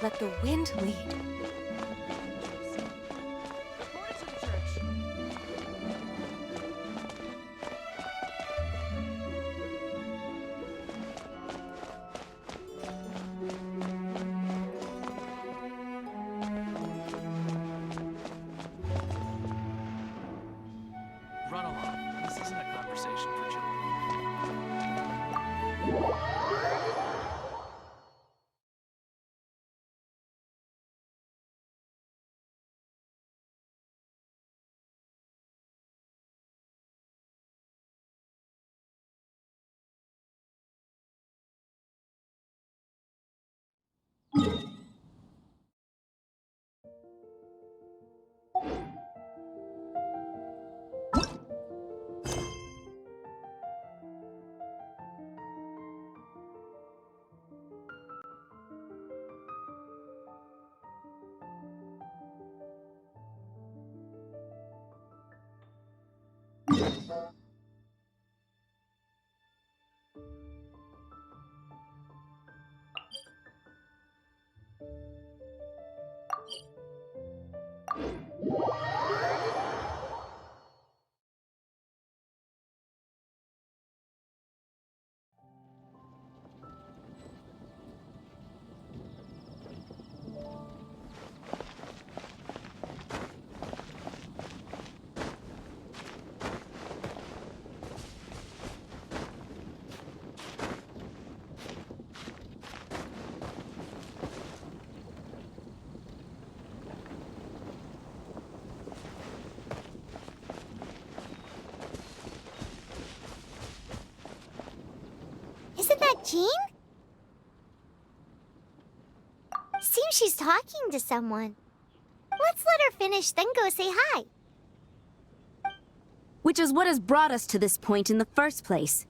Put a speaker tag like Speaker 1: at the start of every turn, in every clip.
Speaker 1: let the wind lead.
Speaker 2: Report to the church.
Speaker 3: Run along. This isn't a conversation for children.
Speaker 4: Isn't that Jean? Seems she's talking to someone. Let's let her finish, then go say hi.
Speaker 5: Which is what has brought us to this point in the first place.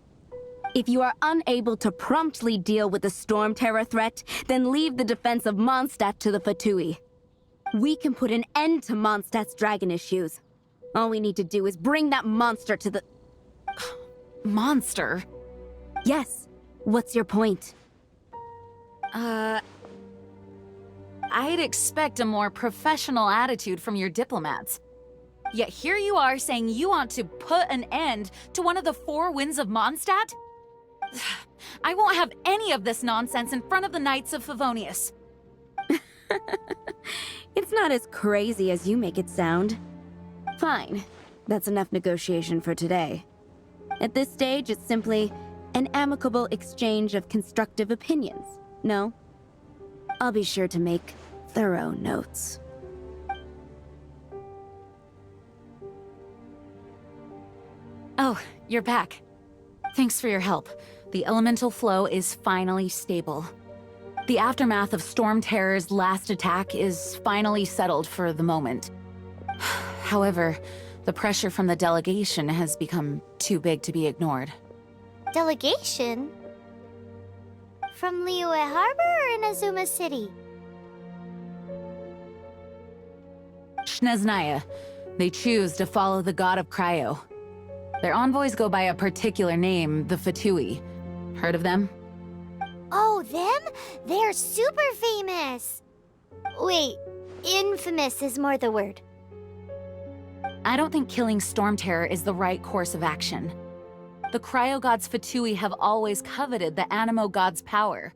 Speaker 5: If you are unable to promptly deal with the Storm Terror threat, then leave the defense of Mondstadt to the Fatui. We can put an end to Mondstadt's dragon issues. All we need to do is bring that monster to the...
Speaker 1: Monster?
Speaker 5: Yes. What's your point?
Speaker 1: I'd expect a more professional attitude from your diplomats. Yet here you are saying you want to put an end to one of the four winds of Mondstadt? I won't have any of this nonsense in front of the Knights of Favonius.
Speaker 5: It's not as crazy as you make it sound. Fine. That's enough negotiation for today. At this stage, it's simply an amicable exchange of constructive opinions, no? I'll be sure to make thorough notes.
Speaker 1: Oh, you're back. Thanks for your help. The elemental flow is finally stable. The aftermath of Storm Terror's last attack is finally settled for the moment. However, the pressure from the delegation has become too big to be ignored.
Speaker 4: Delegation? From Liyue Harbor or Inazuma City?
Speaker 1: Snezhnaya. They choose to follow the god of Cryo. Their envoys go by a particular name, the Fatui. Heard of them?
Speaker 4: Oh, them? They're super famous! Wait, infamous is more the word.
Speaker 1: I don't think killing Storm Terror is the right course of action. The Cryo God's Fatui have always coveted the Animo God's power.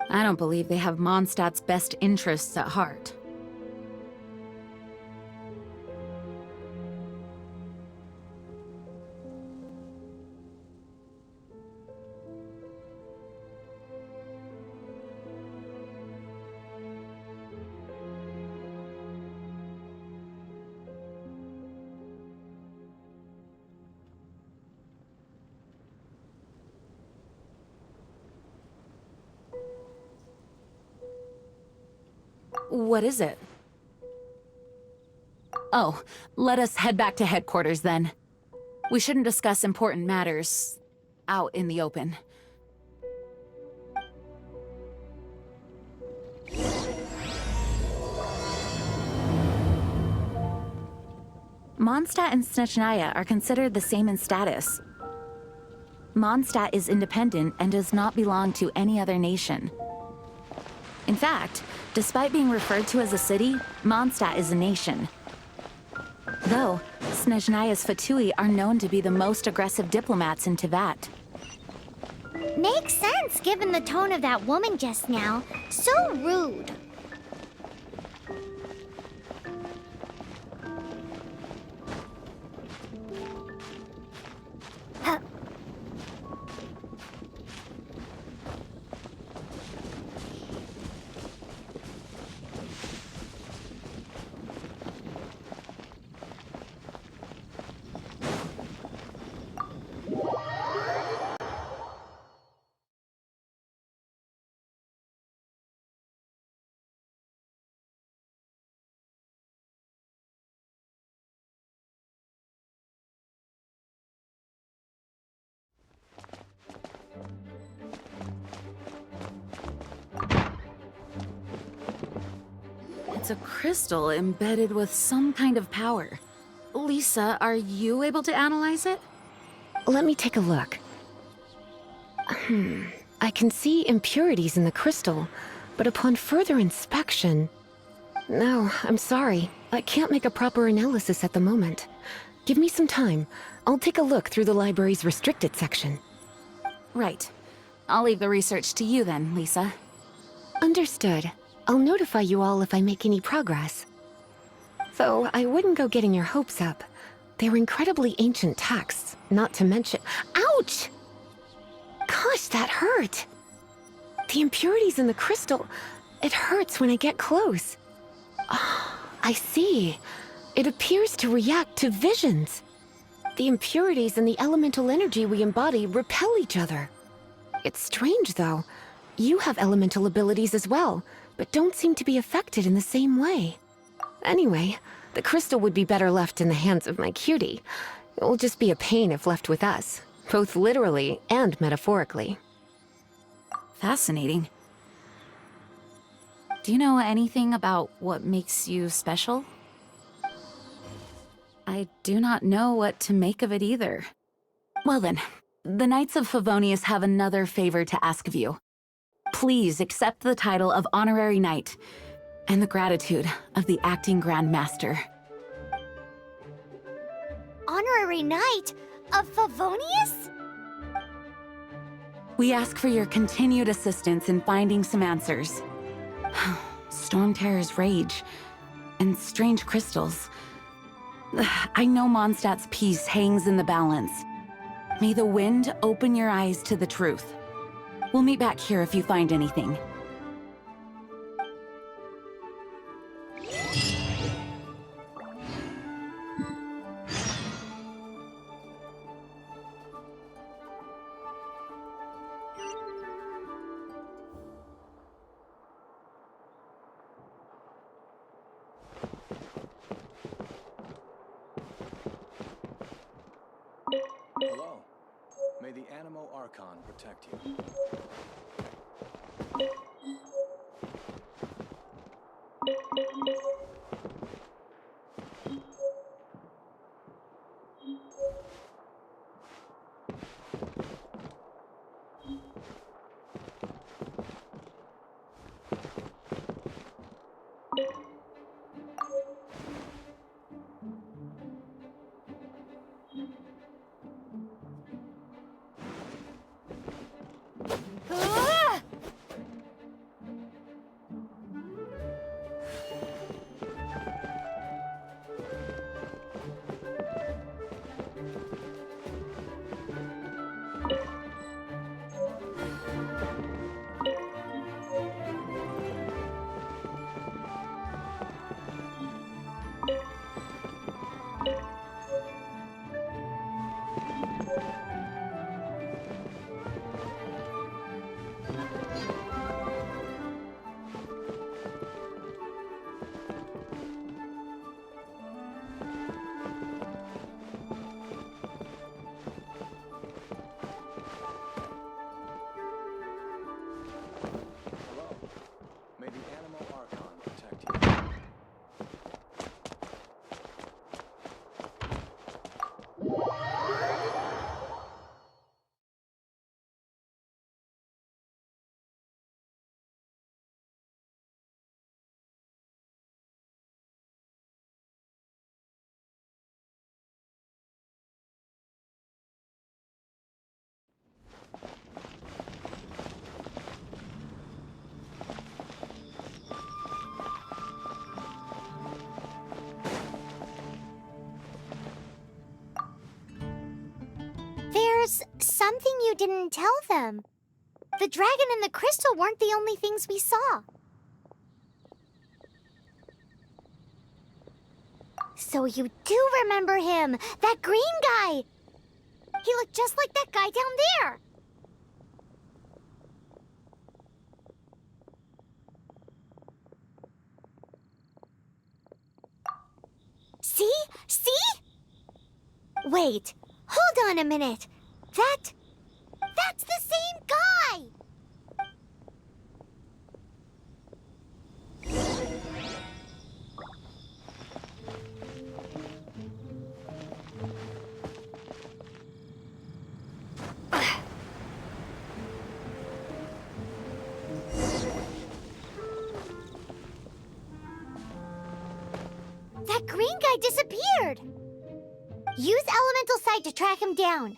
Speaker 1: I don't believe they have Mondstadt's best interests at heart. What is it? Oh, let us head back to headquarters then. We shouldn't discuss important matters out in the open. Mondstadt and Snezhnaya are considered the same in status. Mondstadt is independent and does not belong to any other nation. In fact, Despite being referred to as a city, Mondstadt is a nation. Though, Snezhnaya's Fatui are known to be the most aggressive diplomats in Teyvat.
Speaker 4: Makes sense given the tone of that woman just now. So rude. Huh.
Speaker 1: It's a crystal embedded with some kind of power. Lisa, are you able to analyze it?
Speaker 6: Let me take a look. I can see impurities in the crystal, but upon further inspection... No, I'm sorry. I can't make a proper analysis at the moment. Give me some time. I'll take a look through the library's restricted section.
Speaker 1: Right. I'll leave the research to you then, Lisa.
Speaker 6: Understood. I'll notify you all if I make any progress. Though I wouldn't go getting your hopes up. They're incredibly ancient texts, not to mention— Ouch! Gosh, that hurt! The impurities in the crystal— it hurts when I get close. Oh, I see. It appears to react to visions. The impurities and the elemental energy we embody repel each other. It's strange, though. You have elemental abilities as well, but don't seem to be affected in the same way. Anyway, the crystal would be better left in the hands of my cutie. It will just be a pain if left with us, both literally and metaphorically.
Speaker 1: Fascinating. Do you know anything about what makes you special? I do not know what to make of it either. Well then, the Knights of Favonius have another favor to ask of you. Please accept the title of Honorary Knight and the gratitude of the Acting Grand Master.
Speaker 4: Honorary Knight of Favonius?
Speaker 1: We ask for your continued assistance in finding some answers. Storm Terror's rage and strange crystals. I know Mondstadt's peace hangs in the balance. May the wind open your eyes to the truth. We'll meet back here if you find anything.
Speaker 7: Hello. May the Animo Archon protect you.
Speaker 4: something you didn't tell them. The dragon and the crystal weren't the only things we saw. So you do remember him, that green guy. He looked just like that guy down there. See? See? Wait, hold on a minute. That's the same guy! That green guy disappeared! Use Elemental Sight to track him down.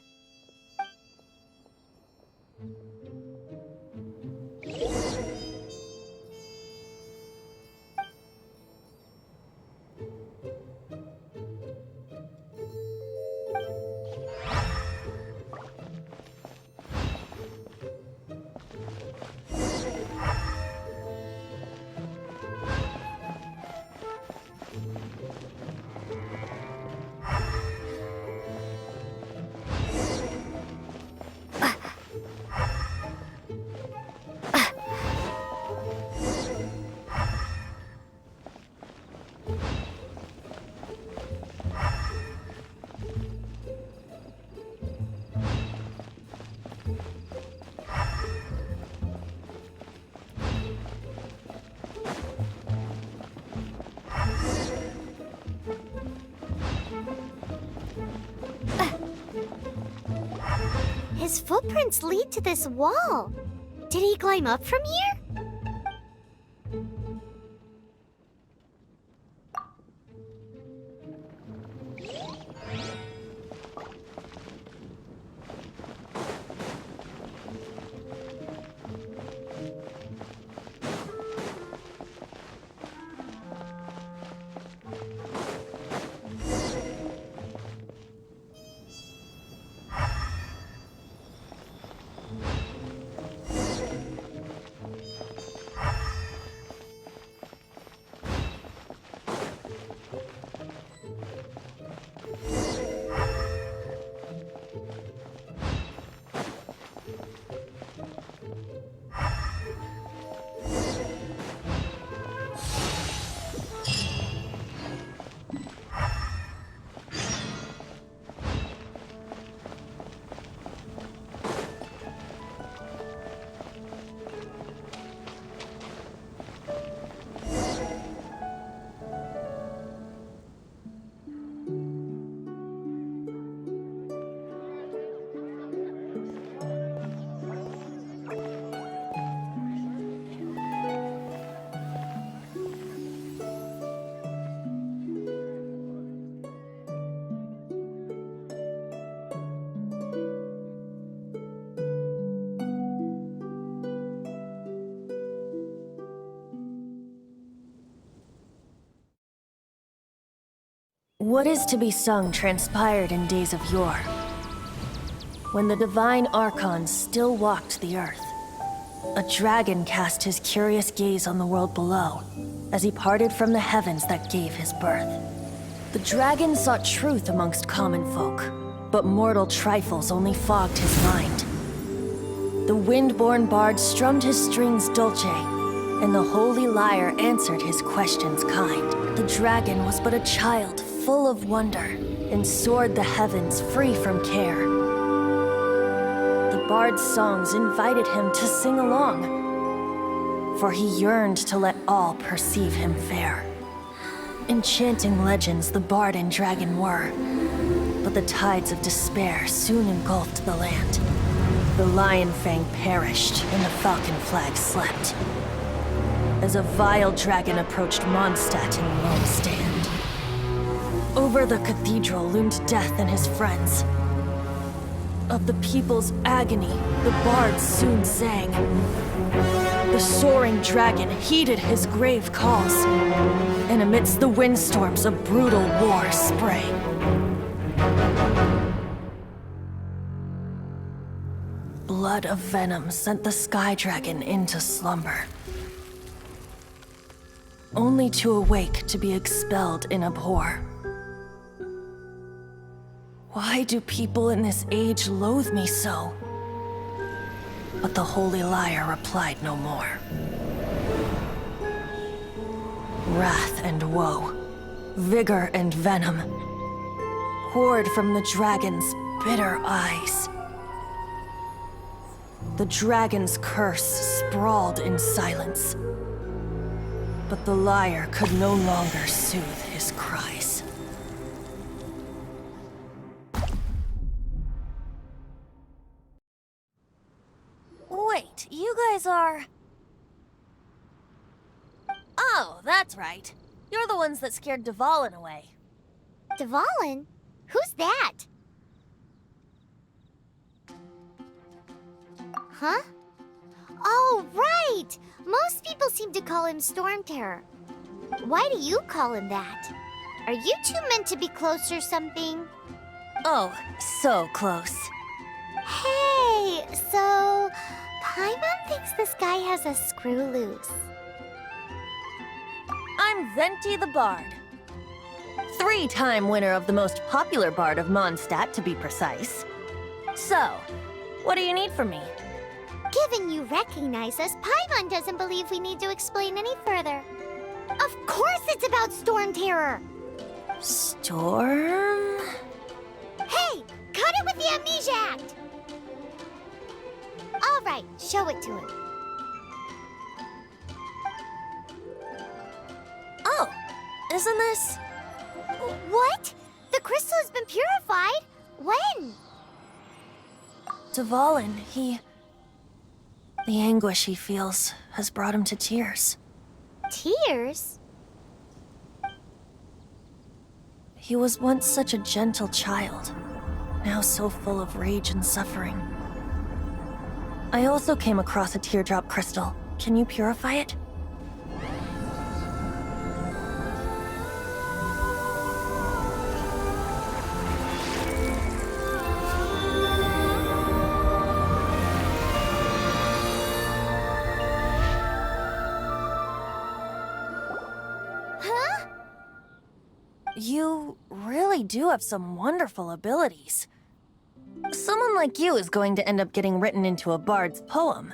Speaker 4: His footprints lead to this wall. Did he climb up from here?
Speaker 8: What is to be sung transpired in days of yore, when the divine Archons still walked the earth. A dragon cast his curious gaze on the world below, as he parted from the heavens that gave his birth. The dragon sought truth amongst common folk, but mortal trifles only fogged his mind. The wind-born bard strummed his strings dulce, and the holy lyre answered his questions kind. The dragon was but a child, full of wonder, and soared the heavens free from care. The bard's songs invited him to sing along, for he yearned to let all perceive him fair. Enchanting legends the bard and dragon were, but the tides of despair soon engulfed the land. The Lion Fang perished, and the Falcon Flag slept, as a vile dragon approached Mondstadt in lone stand. Over the cathedral loomed Death and his friends. Of the people's agony, the bards soon sang. The soaring dragon heeded his grave calls, and amidst the windstorms a brutal war sprang. flood of venom sent the Sky Dragon into slumber, only to awake to be expelled in abhor. Why do people in this age loathe me so? But the Holy Liar replied no more. Wrath and woe, vigor and venom, poured from the dragon's bitter eyes. The dragon's curse sprawled in silence, but the liar could no longer soothe his cries.
Speaker 9: Wait, you guys are... Oh, that's right. You're the ones that scared Dvalin away.
Speaker 4: Dvalin? Who's that? Huh? Oh, right! Most people seem to call him Storm Terror. Why do you call him that? Are you two meant to be close or something?
Speaker 9: Oh, so close.
Speaker 4: Hey, so... Paimon thinks this guy has a screw loose.
Speaker 9: I'm Venti the Bard. 3-time winner of the most popular bard of Mondstadt, to be precise. So, what do you need from me?
Speaker 4: Given you recognize us, Paimon doesn't believe we need to explain any further. Of course it's about Storm Terror!
Speaker 8: Storm?
Speaker 4: Hey! Cut it with the Amnesia Act! Alright, show it to him.
Speaker 9: Oh, isn't this...
Speaker 4: What? The crystal has been purified? When?
Speaker 8: Dvalin, the anguish he feels has brought him to tears.
Speaker 4: Tears?
Speaker 8: He was once such a gentle child, now so full of rage and suffering. I also came across a teardrop crystal. Can you purify it?
Speaker 4: Huh?
Speaker 8: You really do have some wonderful abilities. Someone like you is going to end up getting written into a bard's poem.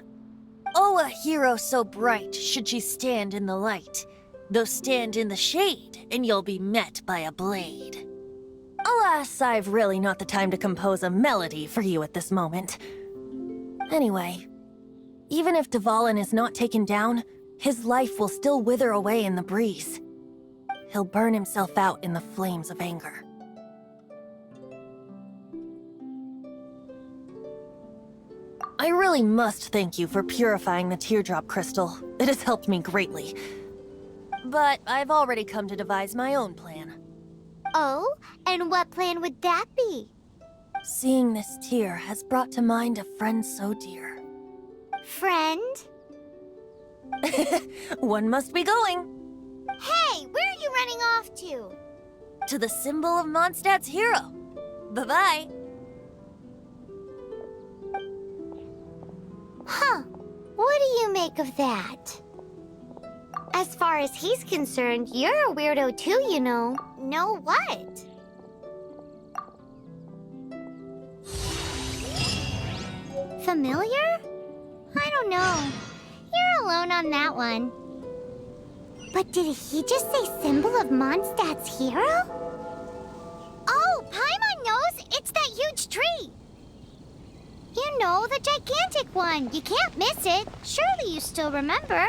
Speaker 9: Oh, a hero so bright should she stand in the light. Though stand in the shade, and you'll be met by a blade.
Speaker 8: Alas, I've really not the time to compose a melody for you at this moment. Anyway, even if Dvalin is not taken down, his life will still wither away in the breeze. He'll burn himself out in the flames of anger. I really must thank you for purifying the teardrop crystal. It has helped me greatly. But I've already come to devise my own plan.
Speaker 4: Oh, and what plan would that be?
Speaker 8: Seeing this tear has brought to mind a friend so dear.
Speaker 4: Friend?
Speaker 8: One must be going.
Speaker 4: Hey, where are you running off to?
Speaker 9: To the symbol of Mondstadt's hero. Bye-bye.
Speaker 4: Huh. What do you make of that? As far as he's concerned, you're a weirdo too, you know. Know what? Familiar? I don't know. You're alone on that one. But did he just say symbol of Mondstadt's hero? Oh, Paimon knows! It's that huge tree! You know, the gigantic one. You can't miss it. Surely you still remember.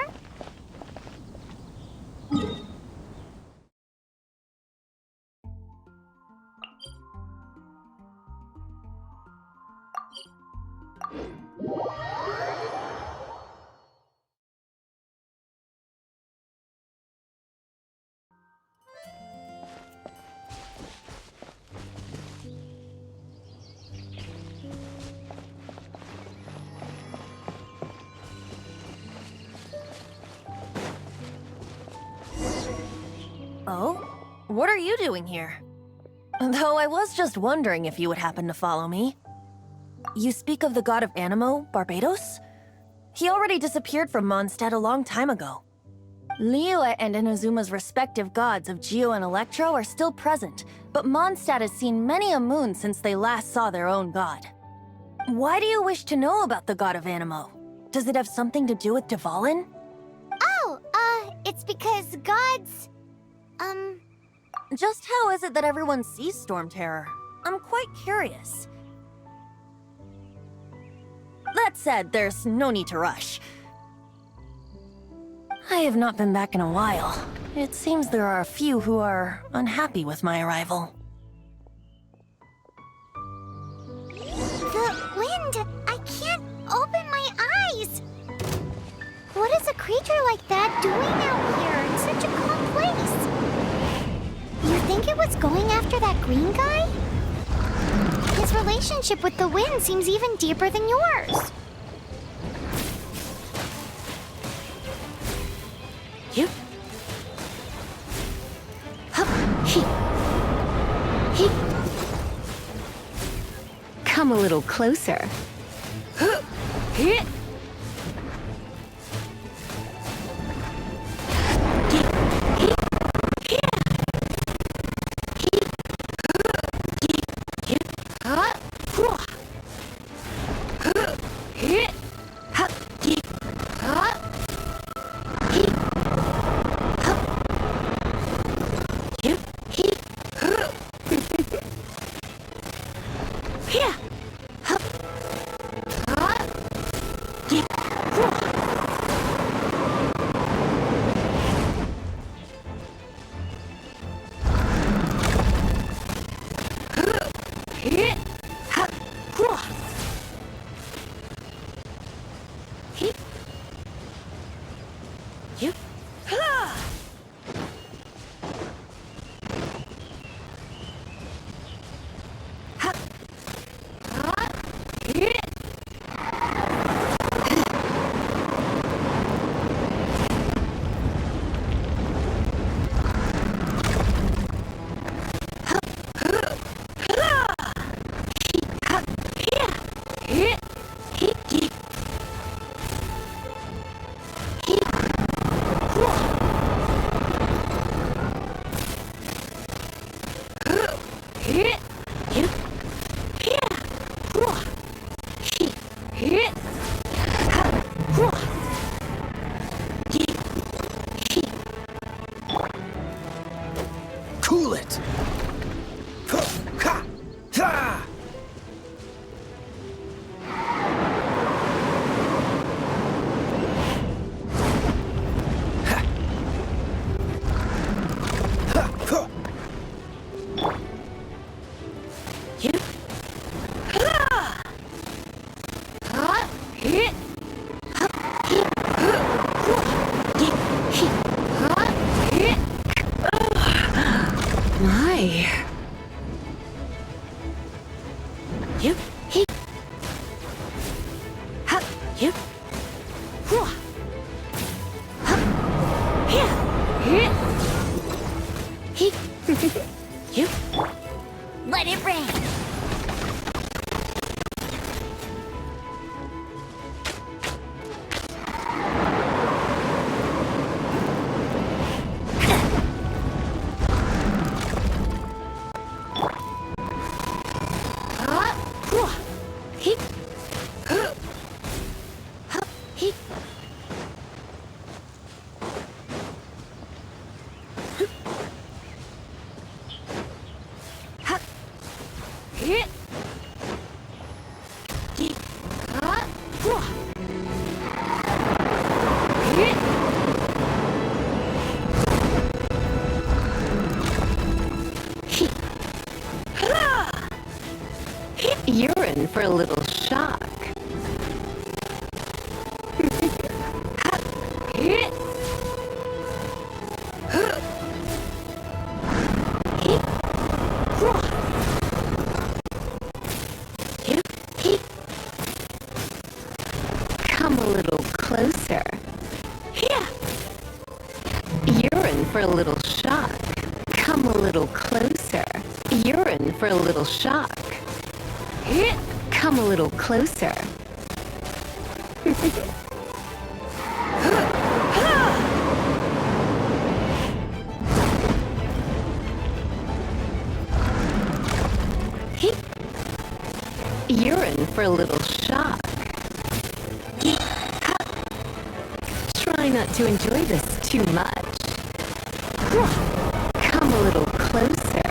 Speaker 8: Oh? What are you doing here? Though I was just wondering if you would happen to follow me. You speak of the god of Animo, Barbados? He already disappeared from Mondstadt a long time ago. Liyue and Inazuma's respective gods of Geo and Electro are still present, but Mondstadt has seen many a moon since they last saw their own god. Why do you wish to know about the god of Animo? Does it have something to do with Dvalin?
Speaker 4: Oh, it's because gods...
Speaker 8: Just how is it that everyone sees Storm Terror? I'm quite curious. That said, there's no need to rush. I have not been back in a while. It seems there are a few who are unhappy with my arrival.
Speaker 4: The wind! I can't open my eyes! What is a creature like that doing out here in such a calm place? You think it was going after that green guy? His relationship with the wind seems even deeper than yours.
Speaker 6: You. Come a little closer.
Speaker 7: Cool it!
Speaker 6: My. You. He. Ha. You. Hua. Ha. Here. He. You.
Speaker 4: Let it rain!
Speaker 6: You're in for a little shock. Come a little closer. You're in for a little shock. Come a little closer. You're in for a little shock. Come a little closer. You're in for a little shock. Try not to enjoy this too much. Come a little closer.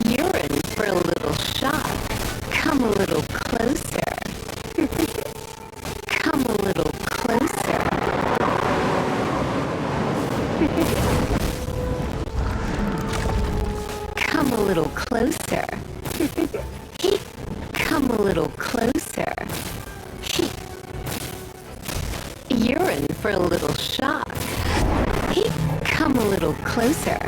Speaker 6: You're in for a little shock. Come a little closer. Come a little closer. Come a little closer. Come a little closer. You're in for a little shock. Come a little closer.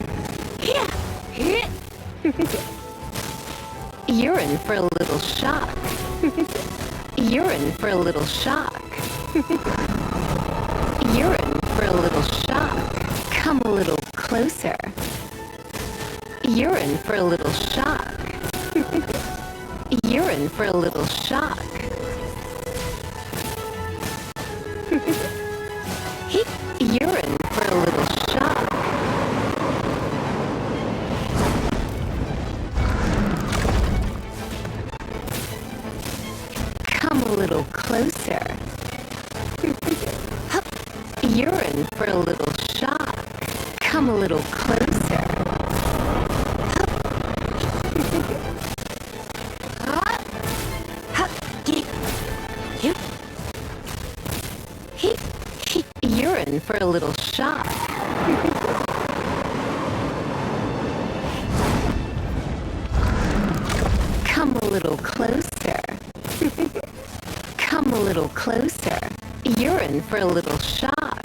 Speaker 6: You're in for a little shock. You're in for a little shock. You're in for a little shock. Come a little closer. You're in for a little shock. You're in for a little shock. You're in for a little shock. Come a little closer. You're in for a little shock. Come a little closer. You're in for a little shock. Come a little closer. Come a little closer. You're in for a little shock.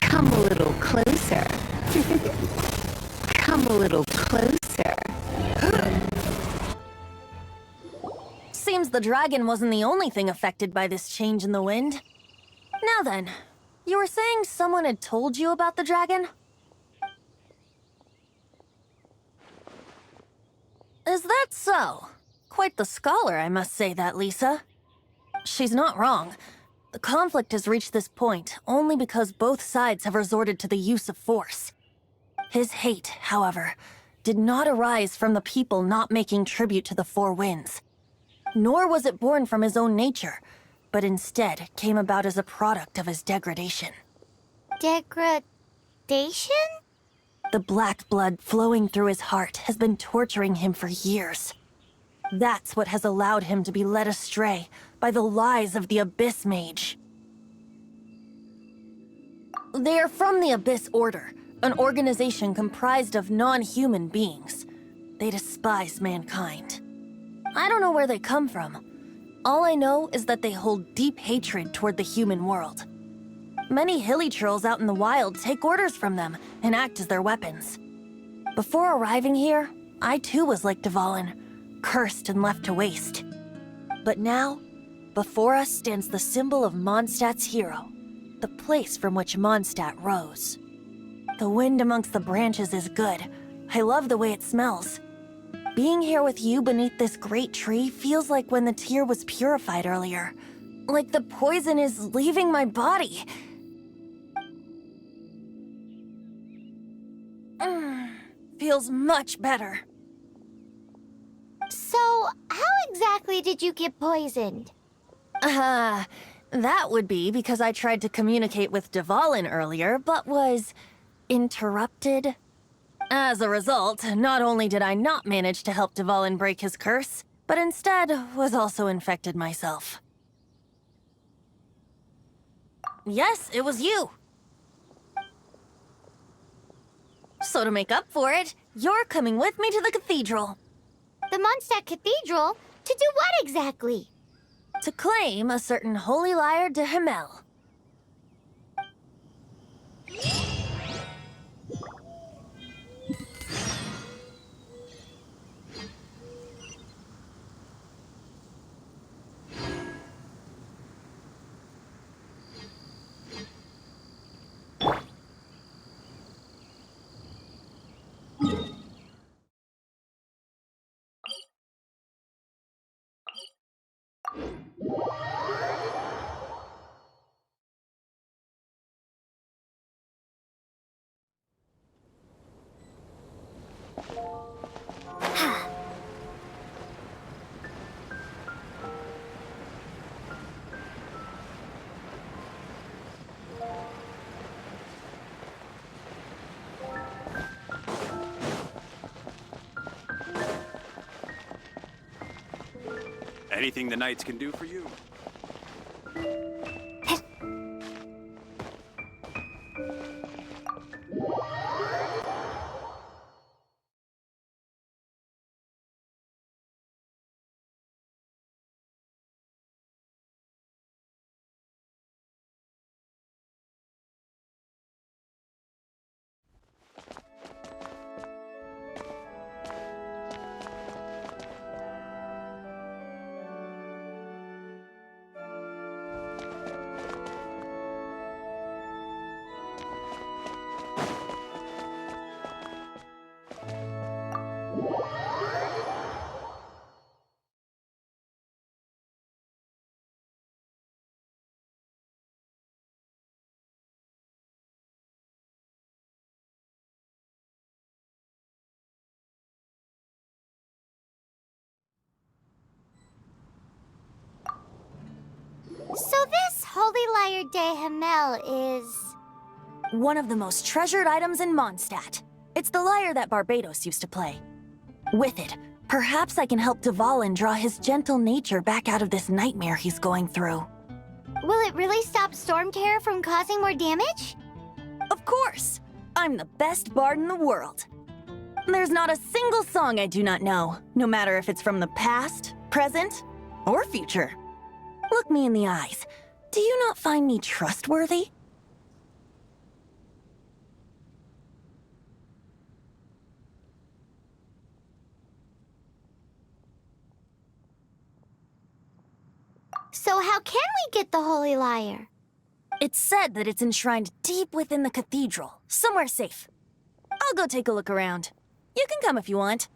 Speaker 6: Come a little closer. Come a little closer.
Speaker 9: Seems the dragon wasn't the only thing affected by this change in the wind. Now then, you were saying someone had told you about the dragon? Is that so? Quite the scholar, I must say that, Lisa. She's not wrong. The conflict has reached this point only because both sides have resorted to the use of force. His hate, however, did not arise from the people not making tribute to the Four Winds. Nor was it born from his own nature, but instead came about as a product of his degradation.
Speaker 4: Degradation?
Speaker 9: The black blood flowing through his heart has been torturing him for years. That's what has allowed him to be led astray by the lies of the Abyss Mage. They are from the Abyss Order, an organization comprised of non-human beings. They despise mankind. I don't know where they come from. All I know is that they hold deep hatred toward the human world. Many hilichurls out in the wild take orders from them and act as their weapons. Before arriving here, I too was like Dvalin, cursed and left to waste. But now, before us stands the symbol of Mondstadt's hero, the place from which Mondstadt rose. The wind amongst the branches is good. I love the way it smells. Being here with you beneath this great tree feels like when the tear was purified earlier. Like the poison is leaving my body. Feels much better.
Speaker 4: So, how exactly did you get poisoned?
Speaker 9: That would be because I tried to communicate with Dvalin earlier, but was interrupted. As a result, not only did I not manage to help Dvalin break his curse, but instead was also infected myself. Yes, it was you. So to make up for it, you're coming with me to the cathedral.
Speaker 4: The Mondstadt Cathedral? To do what exactly?
Speaker 9: To claim a certain holy lyre de Himmel.
Speaker 7: Anything the Knights can do for you?
Speaker 4: So this Holy Lyre de Hamel is...
Speaker 9: One of the most treasured items in Mondstadt. It's the lyre that Barbados used to play. With it, perhaps I can help Dvalin draw his gentle nature back out of this nightmare he's going through.
Speaker 4: Will it really stop Storm Terror from causing more damage?
Speaker 9: Of course! I'm the best bard in the world. There's not a single song I do not know, no matter if it's from the past, present, or future. Look me in the eyes. Do you not find me trustworthy?
Speaker 4: So how can we get the Holy Lyre?
Speaker 9: It's said that it's enshrined deep within the cathedral, somewhere safe. I'll go take a look around. You can come if you want.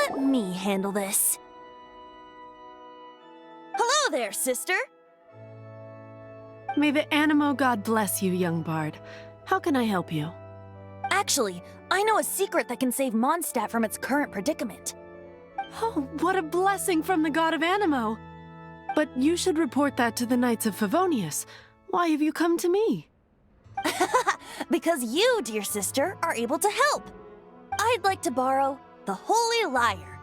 Speaker 9: Let me handle this. Hello there, sister!
Speaker 2: May the Animo God bless you, young bard. How can I help you?
Speaker 9: Actually, I know a secret that can save Mondstadt from its current predicament.
Speaker 2: Oh, what a blessing from the god of Animo! But you should report that to the Knights of Favonius. Why have you come to me?
Speaker 9: Because you, dear sister, are able to help. I'd like to borrow the Holy Lyre.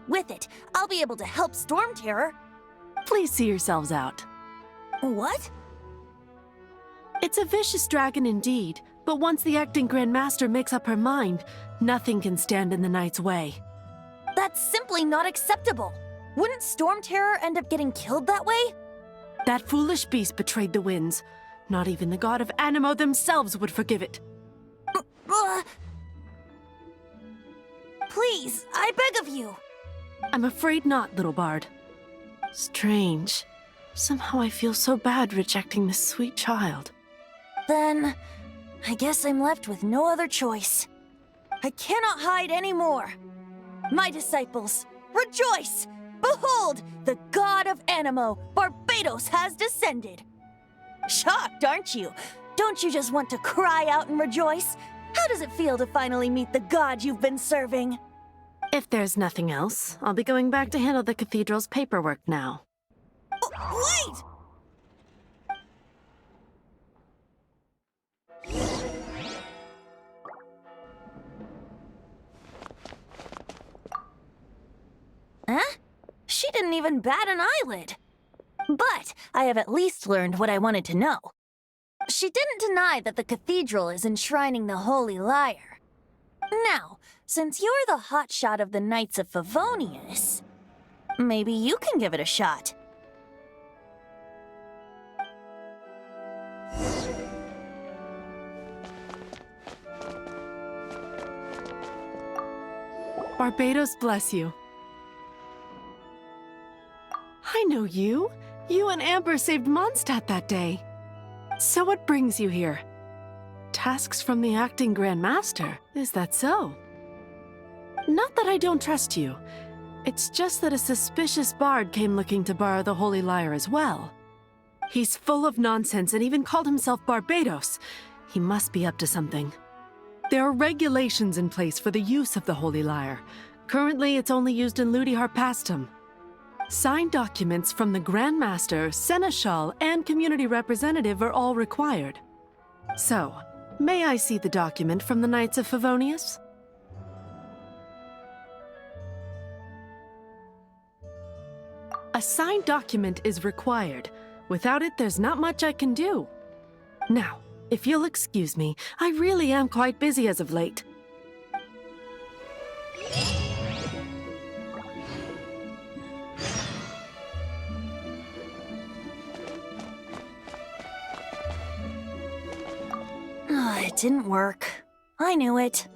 Speaker 9: With it, I'll be able to help Storm Terror.
Speaker 2: Please see yourselves out.
Speaker 9: What?
Speaker 2: It's a vicious dragon indeed, but once the acting Grand Master makes up her mind, nothing can stand in the Knight's way.
Speaker 9: That's simply not acceptable. Wouldn't Storm Terror end up getting killed that way?
Speaker 2: That foolish beast betrayed the winds. Not even the god of Animo themselves would forgive it.
Speaker 9: Please, I beg of you.
Speaker 2: I'm afraid not, little bard. Strange. Somehow I feel so bad rejecting this sweet child.
Speaker 9: Then, I guess I'm left with no other choice. I cannot hide anymore. My disciples, rejoice! Behold, the god of Animo, Barbados, has descended. Shocked, aren't you? Don't you just want to cry out and rejoice? How does it feel to finally meet the god you've been serving?
Speaker 2: If there's nothing else, I'll be going back to handle the cathedral's paperwork now.
Speaker 9: Wait! Huh? She didn't even bat an eyelid. But I have at least learned what I wanted to know. She didn't deny that the cathedral is enshrining the Holy Lyre. Now, since you're the hotshot of the Knights of Favonius, maybe you can give it a shot.
Speaker 2: Barbados bless you. I know you. You and Amber saved Mondstadt that day. So what brings you here? Tasks from the acting Grand Master, is that so? Not that I don't trust you. It's just that a suspicious bard came looking to borrow the Holy Lyre as well. He's full of nonsense and even called himself Barbados. He must be up to something. There are regulations in place for the use of the Holy Lyre. Currently, it's only used in Ludi Harpastum. Signed documents from the Grand Master, Seneschal, and Community Representative are all required. So, may I see the document from the Knights of Favonius? A signed document is required. Without it, there's not much I can do. Now, if you'll excuse me, I really am quite busy as of late.
Speaker 9: It didn't work. I knew it.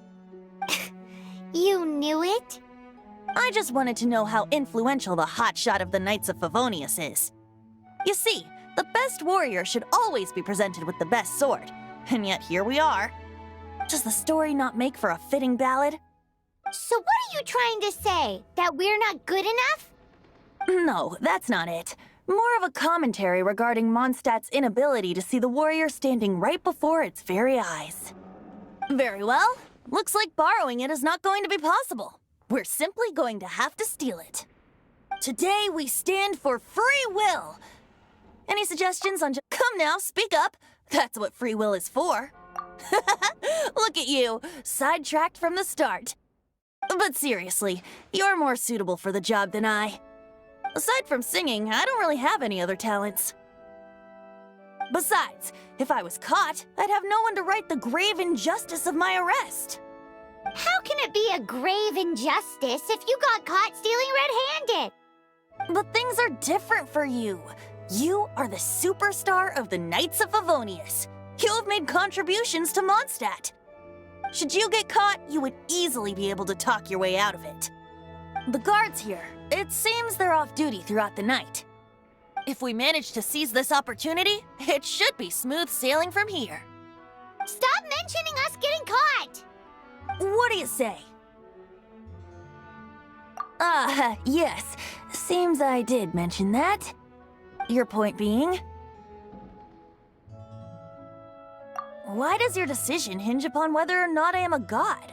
Speaker 4: You knew it?
Speaker 9: I just wanted to know how influential the hotshot of the Knights of Favonius is. You see, the best warrior should always be presented with the best sword. And yet here we are. Does the story not make for a fitting ballad?
Speaker 4: So what are you trying to say? That we're not good enough?
Speaker 9: No, that's not it. More of a commentary regarding Mondstadt's inability to see the warrior standing right before its very eyes. Very well. Looks like borrowing it is not going to be possible. We're simply going to have to steal it. Today we stand for free will. Any suggestions on Come now, speak up. That's what free will is for. Look at you, sidetracked from the start. But seriously, you're more suitable for the job than I. Aside from singing, I don't really have any other talents. Besides, if I was caught, I'd have no one to right the grave injustice of my arrest.
Speaker 4: How can it be a grave injustice if you got caught stealing red-handed?
Speaker 9: But things are different for you. You are the superstar of the Knights of Favonius. You have made contributions to Mondstadt. Should you get caught, you would easily be able to talk your way out of it. The guards here, it seems they're off duty throughout the night. If we manage to seize this opportunity, it should be smooth sailing from here.
Speaker 4: Stop mentioning us getting caught!
Speaker 9: What do you say? Yes. Seems I did mention that. Your point being? Why does your decision hinge upon whether or not I am a god?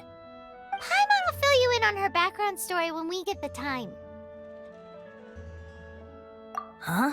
Speaker 4: Paimon will fill you in on her background story when we get the time.
Speaker 9: Huh?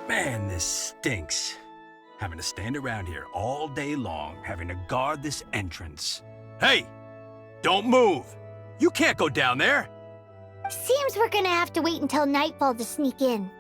Speaker 10: Man, this stinks. Having to stand around here all day long, having to guard this entrance. Hey! Don't move! You can't go down there!
Speaker 4: Seems we're gonna have to wait until nightfall to sneak in.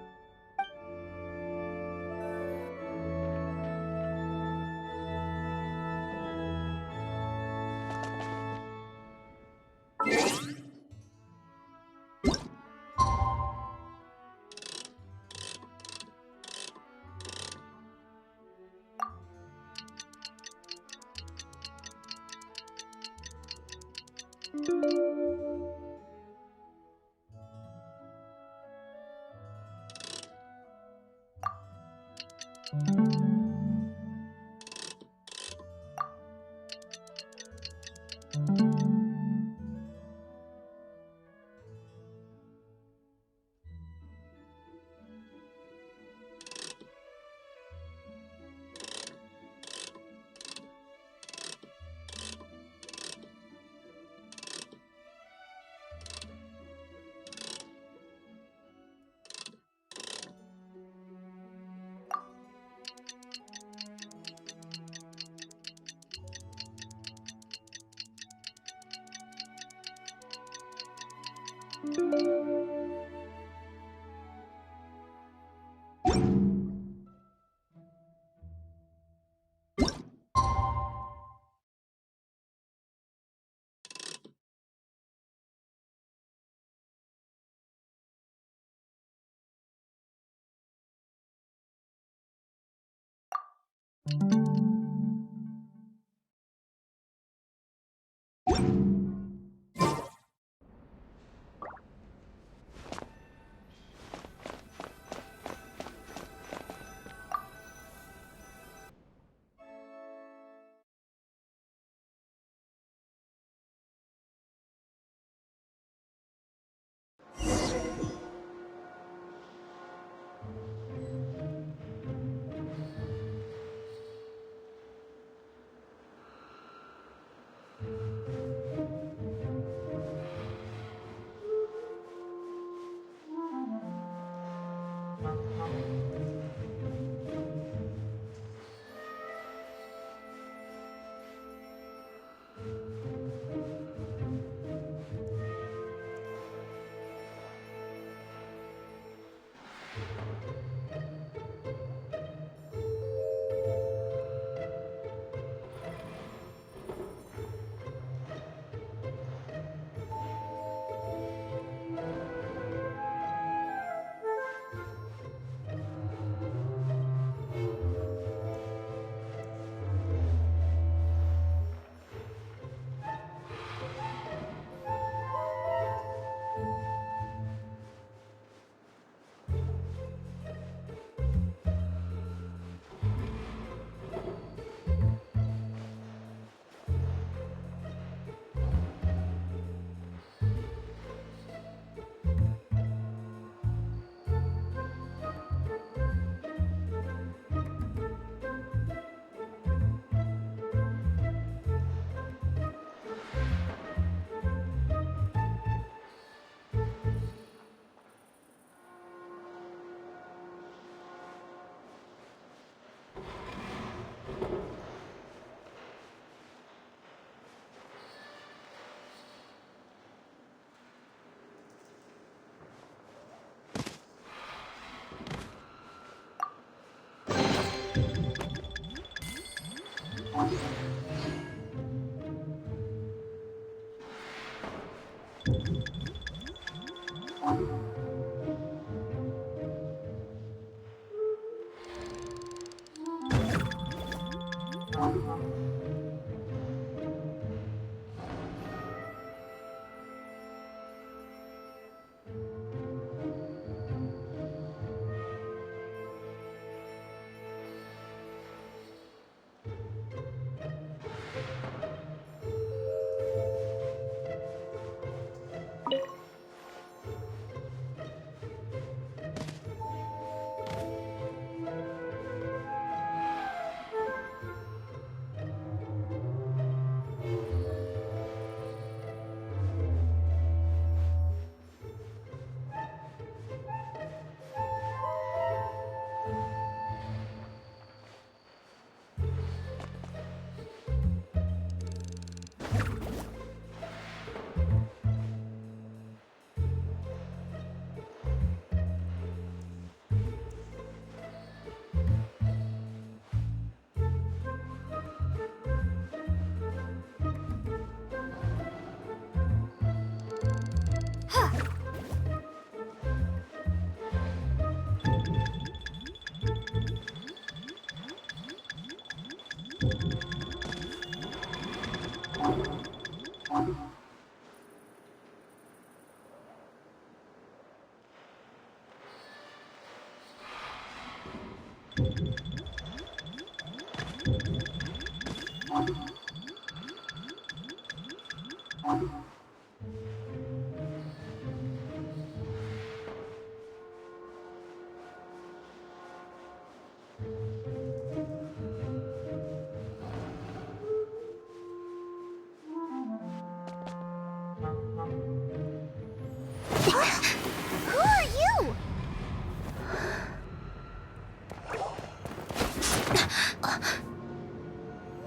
Speaker 4: Who are you?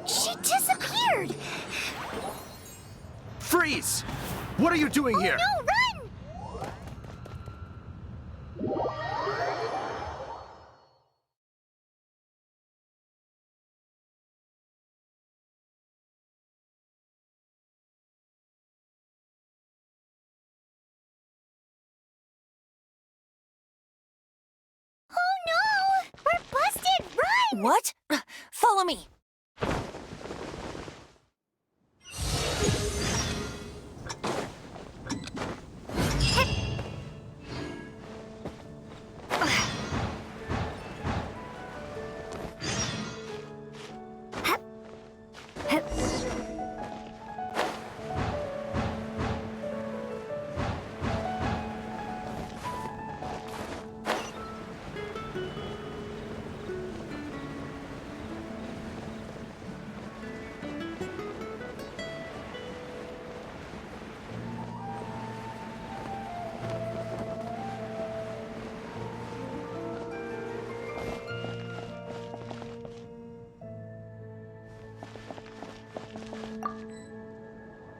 Speaker 4: She disappeared!
Speaker 3: Freeze! What are you doing here?
Speaker 4: No, run! Oh no! We're busted! Run!
Speaker 9: What? Follow me.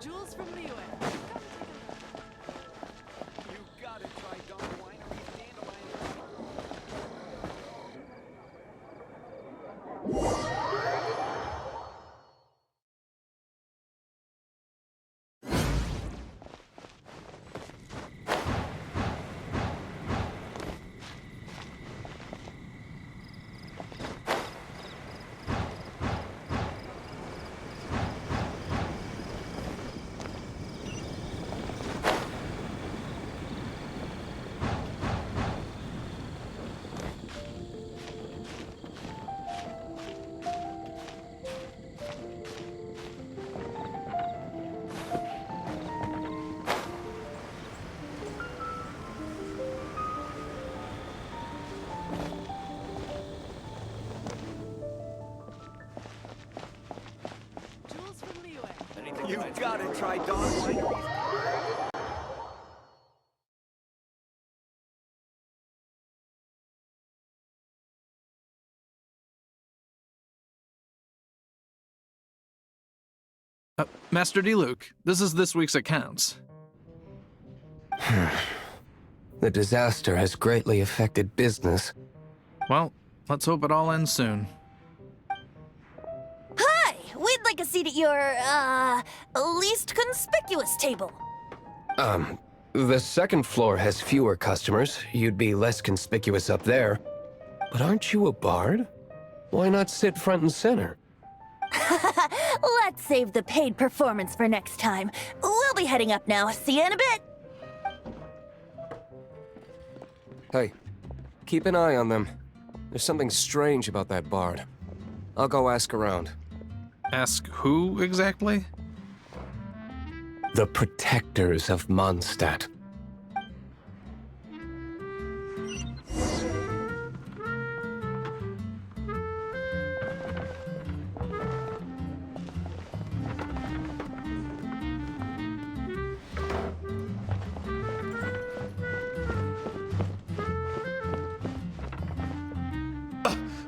Speaker 2: Jules from the US.
Speaker 7: You gotta try Dawn Winery's Dandelion.
Speaker 2: Jules from the US.
Speaker 7: You gotta try Dawn Winery's.
Speaker 3: Master D-Luke, this is this week's accounts.
Speaker 11: The disaster has greatly affected business.
Speaker 3: Well, let's hope it all ends soon.
Speaker 9: Hi! We'd like a seat at your, least conspicuous table.
Speaker 11: The second floor has fewer customers. You'd be less conspicuous up there. But aren't you a bard? Why not sit front and center?
Speaker 9: Let's save the paid performance for next time. We'll be heading up now. See you in a bit.
Speaker 11: Hey, keep an eye on them. There's something strange about that bard. I'll go ask around.
Speaker 3: Ask who exactly?
Speaker 11: The protectors of Mondstadt.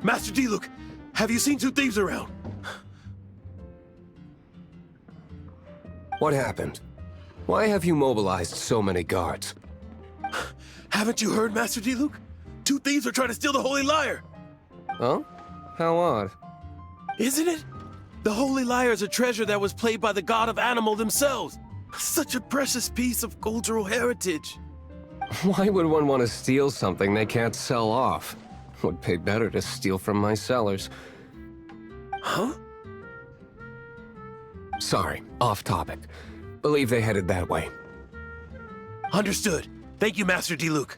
Speaker 3: Master D-Luke, have you seen two thieves around?
Speaker 11: What happened? Why have you mobilized so many guards?
Speaker 3: Haven't you heard, Master D-Luke? Two thieves are trying to steal the Holy Lyre!
Speaker 11: Oh? How odd.
Speaker 3: Isn't it? The Holy Lyre is a treasure that was played by the god of animal themselves. Such a precious piece of cultural heritage.
Speaker 11: Why would one want to steal something they can't sell off? Would pay better to steal from my sellers.
Speaker 3: Huh?
Speaker 11: Sorry, off topic. Believe they headed that way.
Speaker 3: Understood. Thank you, Master D-Luke.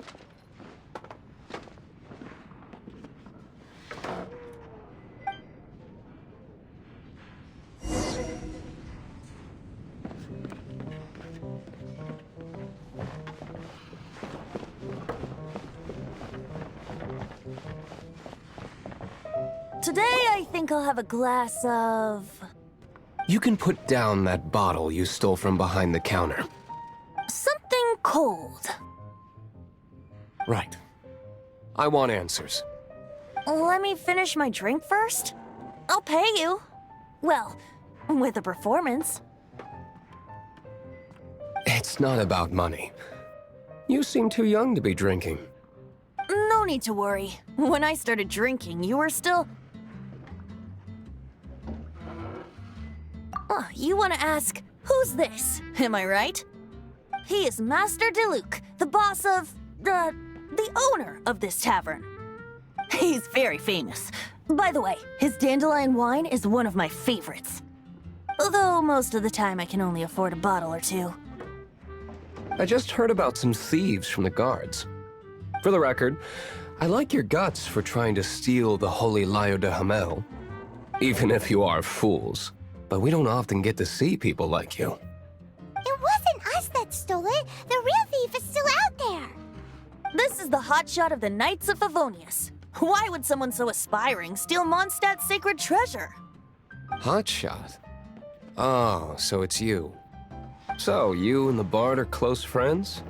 Speaker 9: Today, I think I'll have a glass of...
Speaker 11: You can put down that bottle you stole from behind the counter.
Speaker 9: something cold.
Speaker 11: Right. I want answers.
Speaker 9: Let me finish my drink first. I'll pay you. Well, with a performance.
Speaker 11: It's not about money. You seem too young to be drinking.
Speaker 9: No need to worry. When I started drinking, you were still... Oh, you want to ask, who's this? Am I right? He is Master D-Luke, the boss of... the owner of this tavern. He's very famous. By the way, his dandelion wine is one of my favorites. Although most of the time I can only afford a bottle or two.
Speaker 11: I just heard about some thieves from the guards. For the record, I like your guts for trying to steal the Holy Lyre de Hamel. Even if you are fools. But we don't often get to see people like you.
Speaker 4: It wasn't us that stole it. The real thief is still out there.
Speaker 9: This is the hotshot of the Knights of Favonius. Why would someone so aspiring steal Mondstadt's sacred treasure?
Speaker 11: Hotshot? Oh, so it's you. So, you and the Bard are close friends?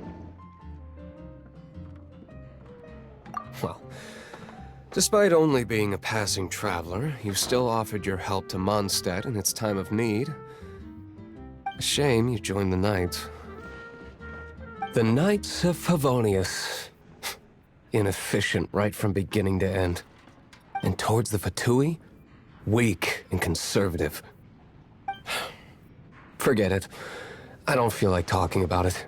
Speaker 11: Well, despite only being a passing traveler, you still offered your help to Mondstadt in its time of need. A shame you joined the Knights. The Knights of Favonius. Inefficient right from beginning to end. And towards the Fatui, weak and conservative. Forget it. I don't feel like talking about it.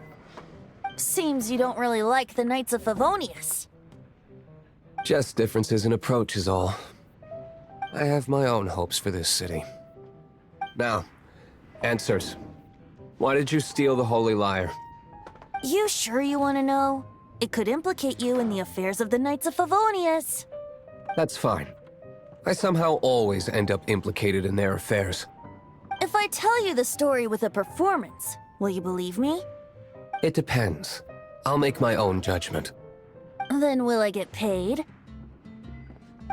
Speaker 9: Seems you don't really like the Knights of Favonius.
Speaker 11: Just differences in approach is all. I have my own hopes for this city. Now, answers. Why did you steal the Holy Lyre?
Speaker 9: You sure you want to know? It could implicate you in the affairs of the Knights of Favonius.
Speaker 11: That's fine. I somehow always end up implicated in their affairs.
Speaker 9: If I tell you the story with a performance, will you believe me?
Speaker 11: It depends. I'll make my own judgment.
Speaker 9: Then will I get paid?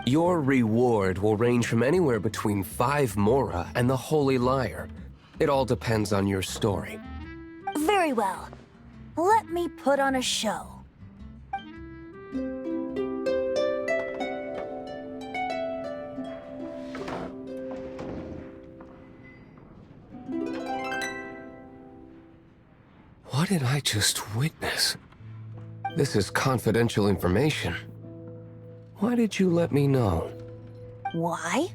Speaker 11: Your reward will range from anywhere between 5 Mora and the Holy Lyre. It all depends on your story.
Speaker 9: Very well. Let me put on a show.
Speaker 11: What did I just witness? This is confidential information. Why did you let me know?
Speaker 9: Why?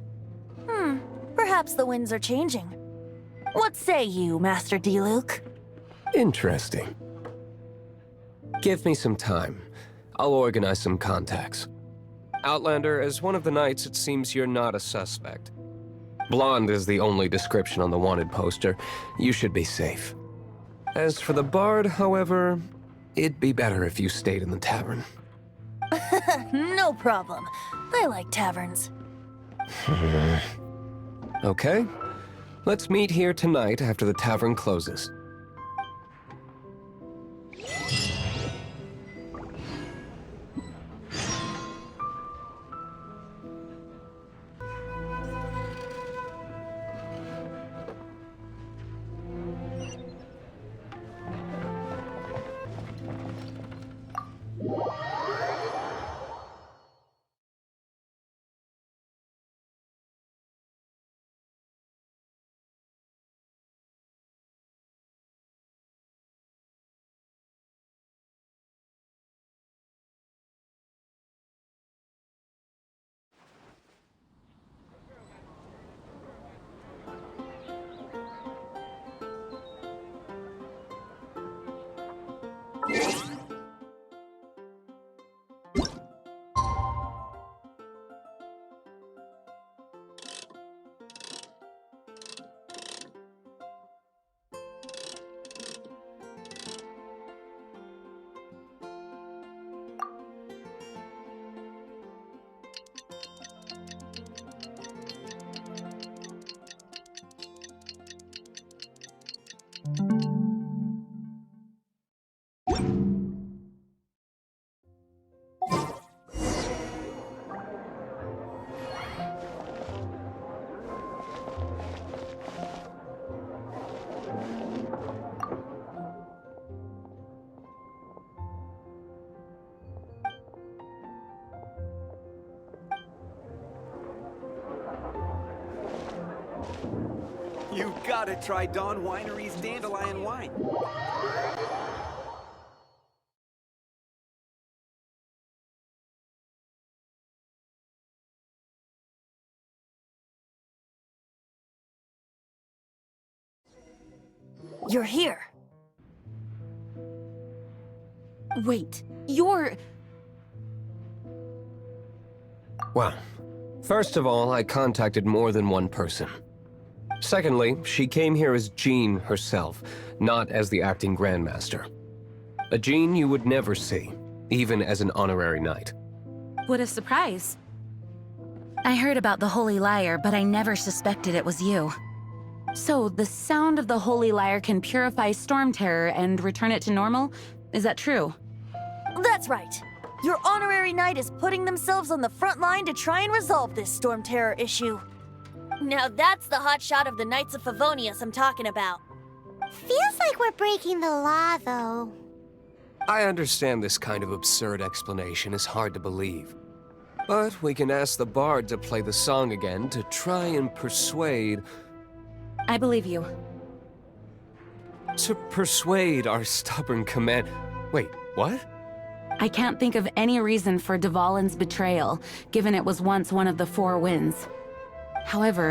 Speaker 9: Perhaps the winds are changing. What say you, Master Diluc?
Speaker 11: Interesting. Give me some time. I'll organize some contacts. Outlander, as one of the Knights, it seems you're not a suspect. Blonde is the only description on the wanted poster. You should be safe. As for the Bard, however, it'd be better if you stayed in the tavern.
Speaker 9: No problem. I like taverns.
Speaker 11: Okay. Let's meet here tonight after the tavern closes.
Speaker 7: You gotta try Dawn Winery's Dandelion Wine.
Speaker 9: You're here.
Speaker 1: Wait, you're...
Speaker 11: Well, First of all, I contacted more than one person. Secondly, she came here as Jean herself, not as the acting Grandmaster. A Jean you would never see, even as an honorary knight.
Speaker 1: What a surprise. I heard about the Holy Lyre, but I never suspected it was you. So, the sound of the Holy Lyre can purify Storm Terror and return it to normal? Is that true?
Speaker 9: That's right. Your honorary knight is putting themselves on the front line to try and resolve this Storm Terror issue. Now that's the hotshot of the Knights of Favonius I'm talking about.
Speaker 4: Feels like we're breaking the law, though.
Speaker 11: I understand this kind of absurd explanation is hard to believe. But we can ask the bard to play the song again to try and persuade...
Speaker 1: I believe you.
Speaker 11: To persuade our stubborn command... Wait, what?
Speaker 1: I can't think of any reason for Dvalin's betrayal, given it was once one of the Four Winds. However,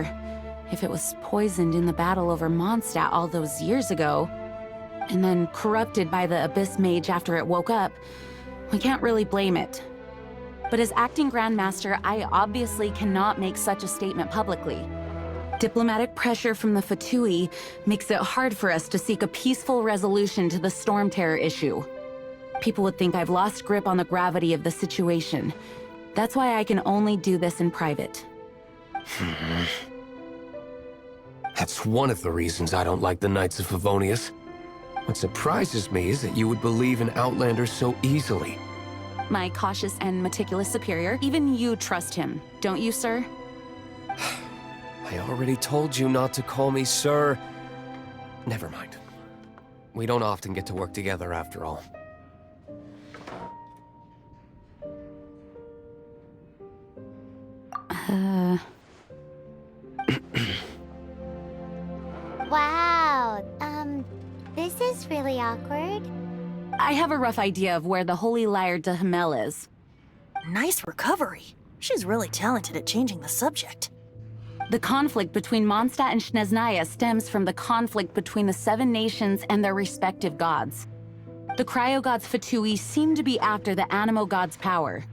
Speaker 1: if it was poisoned in the battle over Mondstadt all those years ago, and then corrupted by the Abyss Mage after it woke up, we can't really blame it. But as acting Grandmaster, I obviously cannot make such a statement publicly. Diplomatic pressure from the Fatui makes it hard for us to seek a peaceful resolution to the Storm Terror issue. People would think I've lost grip on the gravity of the situation. That's why I can only do this in private.
Speaker 11: That's one of the reasons I don't like the Knights of Favonius. What surprises me is that you would believe in Outlanders so easily.
Speaker 1: My cautious and meticulous superior, even you trust him, don't you, sir?
Speaker 11: I already told you not to call me sir. Never mind. We don't often get to work together after all.
Speaker 4: Wow, this is really awkward.
Speaker 1: I have a rough idea of where the Holy Lyre de Himmel is.
Speaker 9: Nice recovery. She's really talented at changing the subject.
Speaker 1: The conflict between Mondstadt and Snezhnaya stems from the conflict between the Seven Nations and their respective gods. The Cryo-Gods Fatui seem to be after the Animo God's power.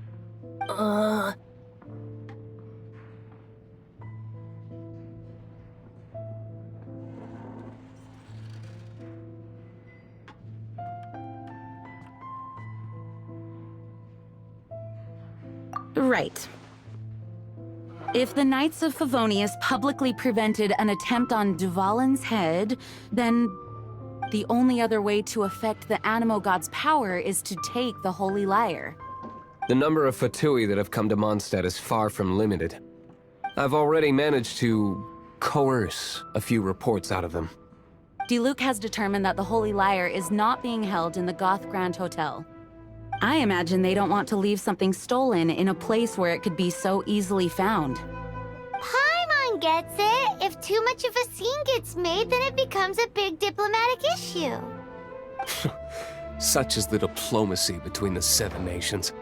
Speaker 1: Right. If the Knights of Favonius publicly prevented an attempt on Dvalin's head, then the only other way to affect the Animo God's power is to take the Holy Lyre.
Speaker 11: The number of Fatui that have come to Mondstadt is far from limited. I've already managed to coerce a few reports out of them.
Speaker 1: Diluc has determined that the Holy Lyre is not being held in the Goth Grand Hotel. I imagine they don't want to leave something stolen in a place where it could be so easily found.
Speaker 4: Paimon gets it. If too much of a scene gets made, then it becomes a big diplomatic issue.
Speaker 11: Such is the diplomacy between the Seven Nations.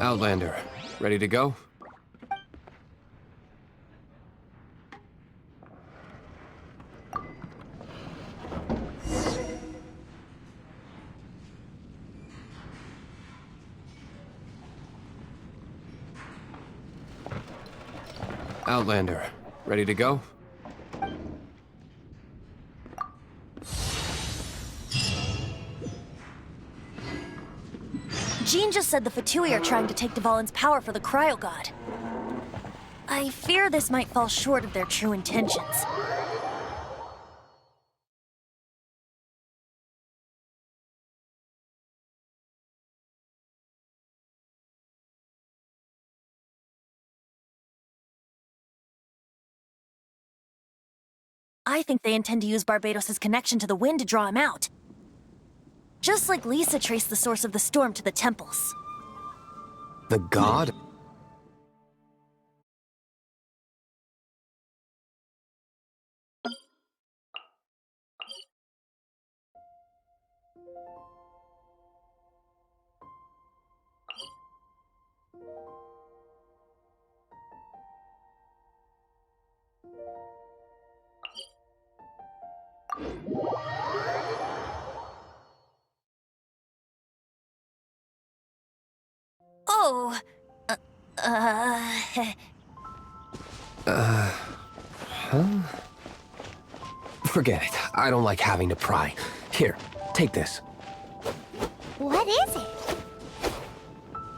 Speaker 11: Outlander, ready to go? Outlander, ready to go?
Speaker 9: Jean just said the Fatui are trying to take Dvalin's power for the Cryo-God. I fear this might fall short of their true intentions. I think they intend to use Barbados' connection to the wind to draw him out. Just like Lisa traced the source of the storm to the temples.
Speaker 11: The god?
Speaker 9: Oh,
Speaker 11: Forget it. I don't like having to pry. Here, take this.
Speaker 4: What is it?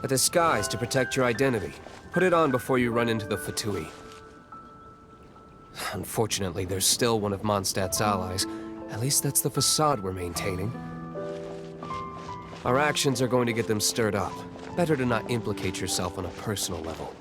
Speaker 11: A disguise to protect your identity. Put it on before you run into the Fatui. Unfortunately, there's still one of Mondstadt's allies. At least that's the facade we're maintaining. Our actions are going to get them stirred up. Better to not implicate yourself on a personal level.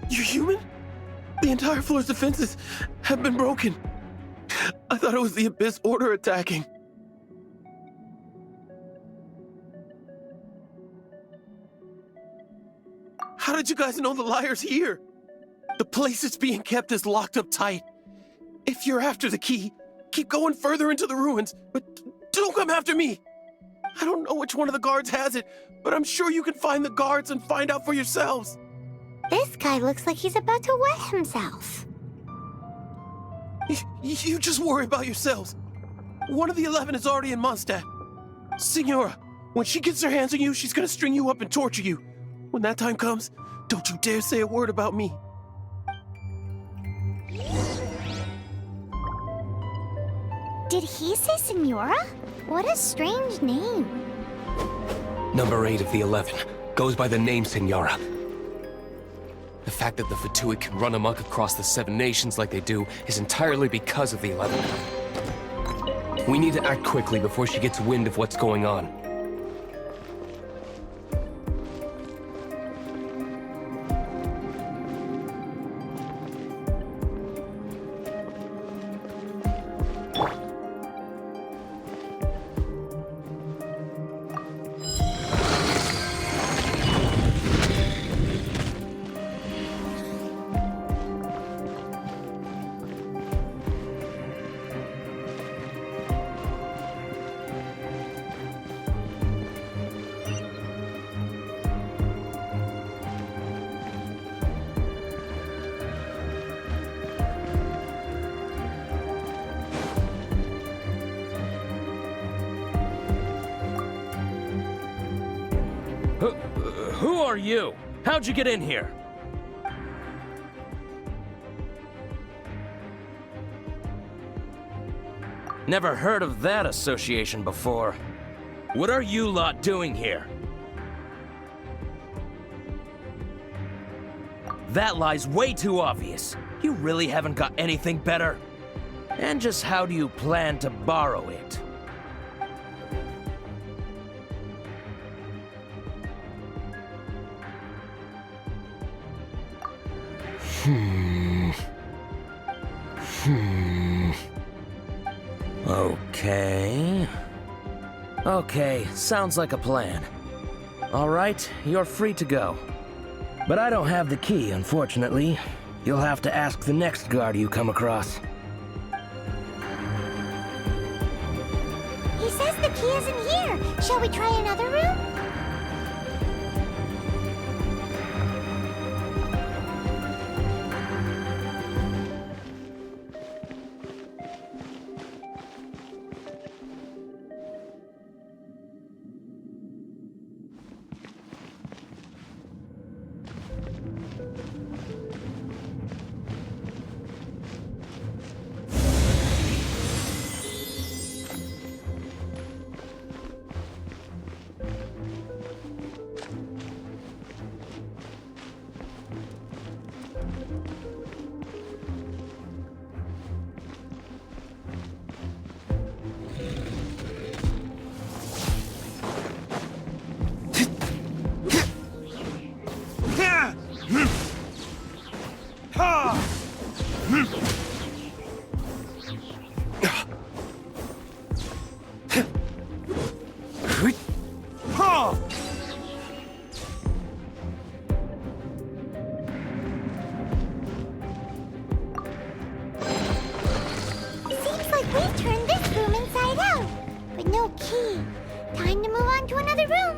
Speaker 3: You're human? The entire floor's defenses have been broken. I thought it was the Abyss Order attacking. How did you guys know the Liar's here? The place it's being kept is locked up tight. If you're after the key, keep going further into the ruins, but don't come after me. I don't know which one of the guards has it, but I'm sure you can find the guards and find out for yourselves.
Speaker 4: This guy looks like he's about to wet himself.
Speaker 3: You just worry about yourselves. One of the 11 is already in Mondstadt. Signora, when she gets her hands on you, she's gonna string you up and torture you. When that time comes, don't you dare say a word about me.
Speaker 4: Did he say Signora? What a strange name.
Speaker 11: Number 8 of the 11 goes by the name Signora. The fact that the Fatui can run amok across the 7 nations like they do is entirely because of the 11. We need to act quickly before she gets wind of what's going on.
Speaker 12: Who are you? How'd you get in here? Never heard of that association before. What are you lot doing here? That lie's way too obvious. You really haven't got anything better? And just how do you plan to borrow it? Okay, sounds like a plan. All right, you're free to go. But I don't have the key, unfortunately. You'll have to ask the next guard you come across.
Speaker 4: He says the key isn't here. Shall we try another room? We've turned this room inside out, but no key. Time to move on to another room.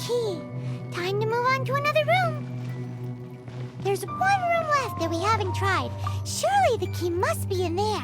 Speaker 4: key. Time to move on to another room. There's one room left that we haven't tried. Surely the key must be in there.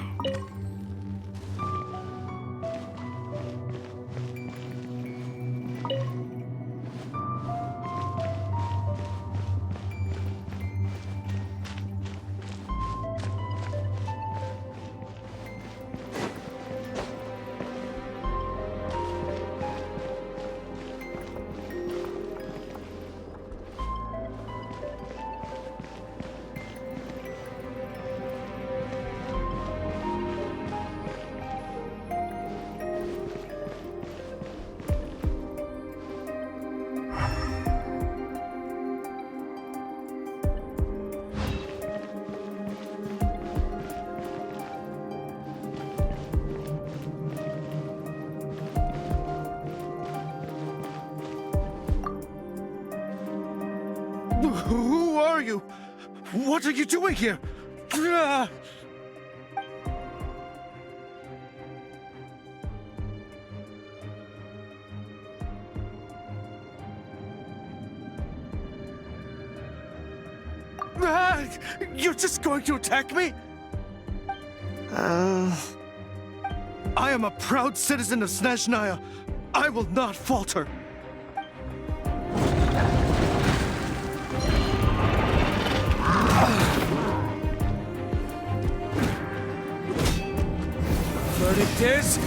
Speaker 13: Who are you? What are you doing here? Ah! Ah! You're just going to attack me? I am a proud citizen of Snezhnaya. I will not falter. Verdict is...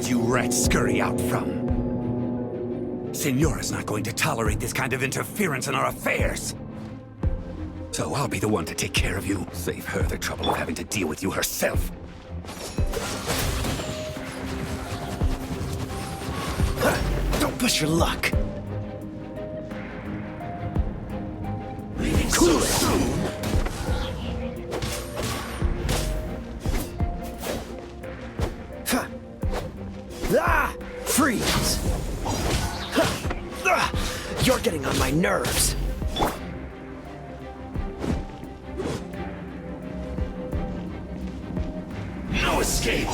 Speaker 14: You rats scurry out from? Signora's not going to tolerate this kind of interference in our affairs. So I'll be the one to take care of you. Save her the trouble of having to deal with you herself.
Speaker 13: Don't push your luck.
Speaker 14: Leaving so soon?
Speaker 13: Freeze! You're getting on my nerves.
Speaker 14: No escape!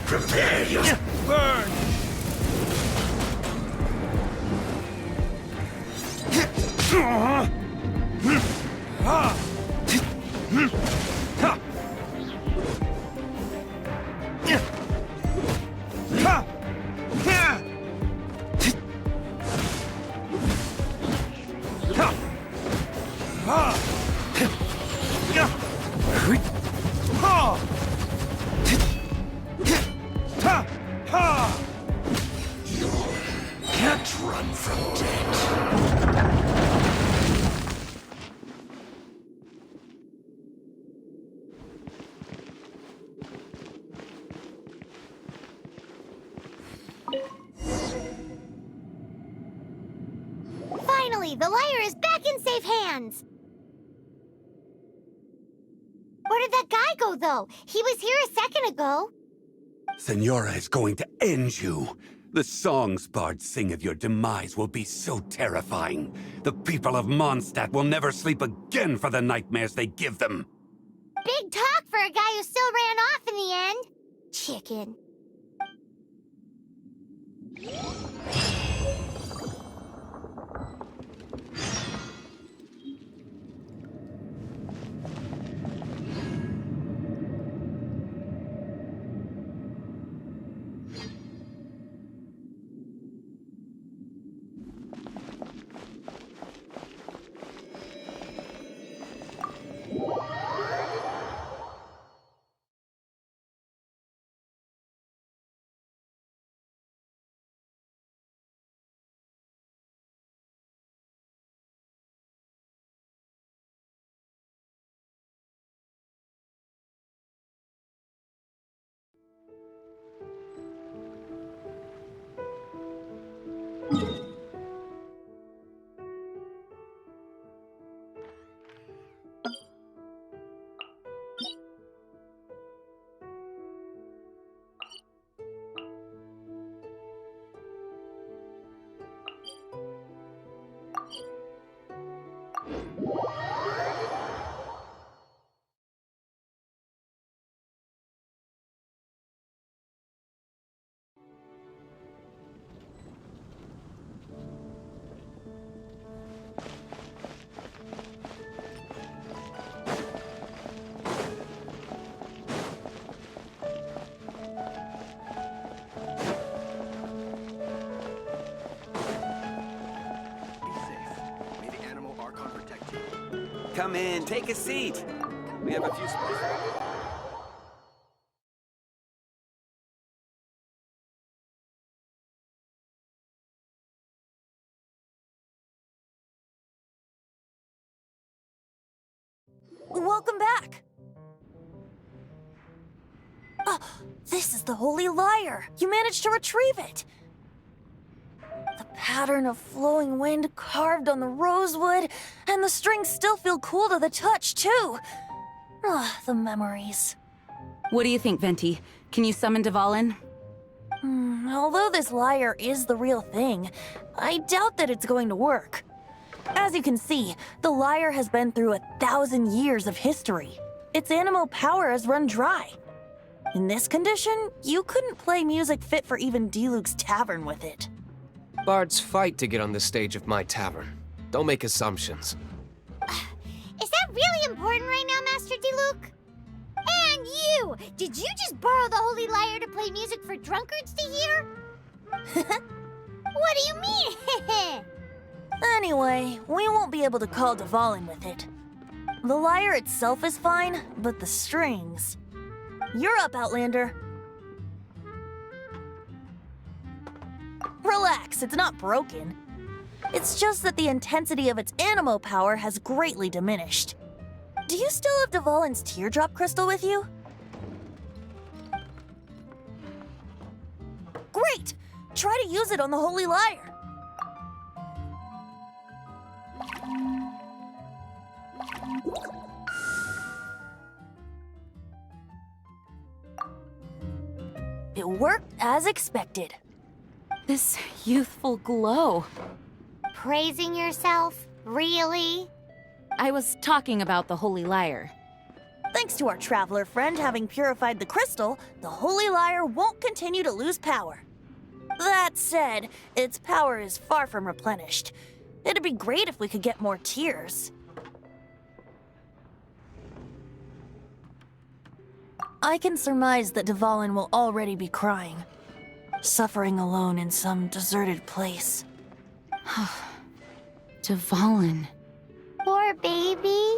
Speaker 14: Prepare yourself!
Speaker 13: Burn!
Speaker 14: Can't run from death.
Speaker 4: Finally, the lyre is back in safe hands. Where did that guy go, though? He was here a second ago.
Speaker 14: Senora is going to end you. The songs bards sing of your demise will be so terrifying. The people of Mondstadt will never sleep again for the nightmares they give them.
Speaker 4: Big talk for a guy who still ran off in the end. Chicken.
Speaker 15: Come in, take a seat. We have a few spots.
Speaker 9: Welcome back. This is the Holy Lyre. You managed to retrieve it. The pattern of flowing wind carved on the rosewood, and the strings still feel cool to the touch, too. The memories.
Speaker 1: What do you think, Venti? Can you summon Dvalin?
Speaker 9: Although this lyre is the real thing, I doubt that it's going to work. As you can see, the lyre has been through 1,000 years of history. Its animal power has run dry. In this condition, you couldn't play music fit for even Diluc's tavern with it.
Speaker 11: Bards fight to get on the stage of my tavern. Don't make assumptions.
Speaker 4: Is that really important right now, Master Diluc? And you! Did you just borrow the Holy Lyre to play music for drunkards to hear? What do you mean?
Speaker 9: Anyway, we won't be able to call Dvalin with it. The lyre itself is fine, but the strings... You're up, Outlander. Relax, it's not broken. It's just that the intensity of its animo power has greatly diminished. Do you still have Dvalin's teardrop crystal with you? Great! Try to use it on the Holy Lyre. It worked as expected.
Speaker 1: This youthful glow.
Speaker 4: Praising yourself? Really?
Speaker 1: I was talking about the Holy Lyre.
Speaker 9: Thanks to our traveler friend having purified the crystal, the Holy Lyre won't continue to lose power. That said, its power is far from replenished. It'd be great if we could get more tears. I can surmise that Dvalin will already be crying, suffering alone in some deserted place.
Speaker 1: Dvalin.
Speaker 4: Poor baby.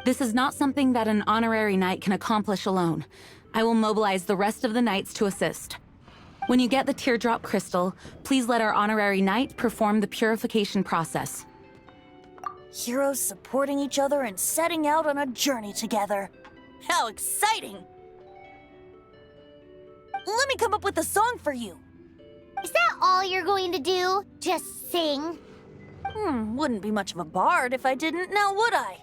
Speaker 1: This is not something that an honorary knight can accomplish alone. I will mobilize the rest of the knights to assist. When you get the teardrop crystal, please let our honorary knight perform the purification process.
Speaker 9: Heroes supporting each other and setting out on a journey together. How exciting! Let me come up with a song for you.
Speaker 4: Is that all you're going to do? Just sing?
Speaker 9: Wouldn't be much of a bard if I didn't, now would I?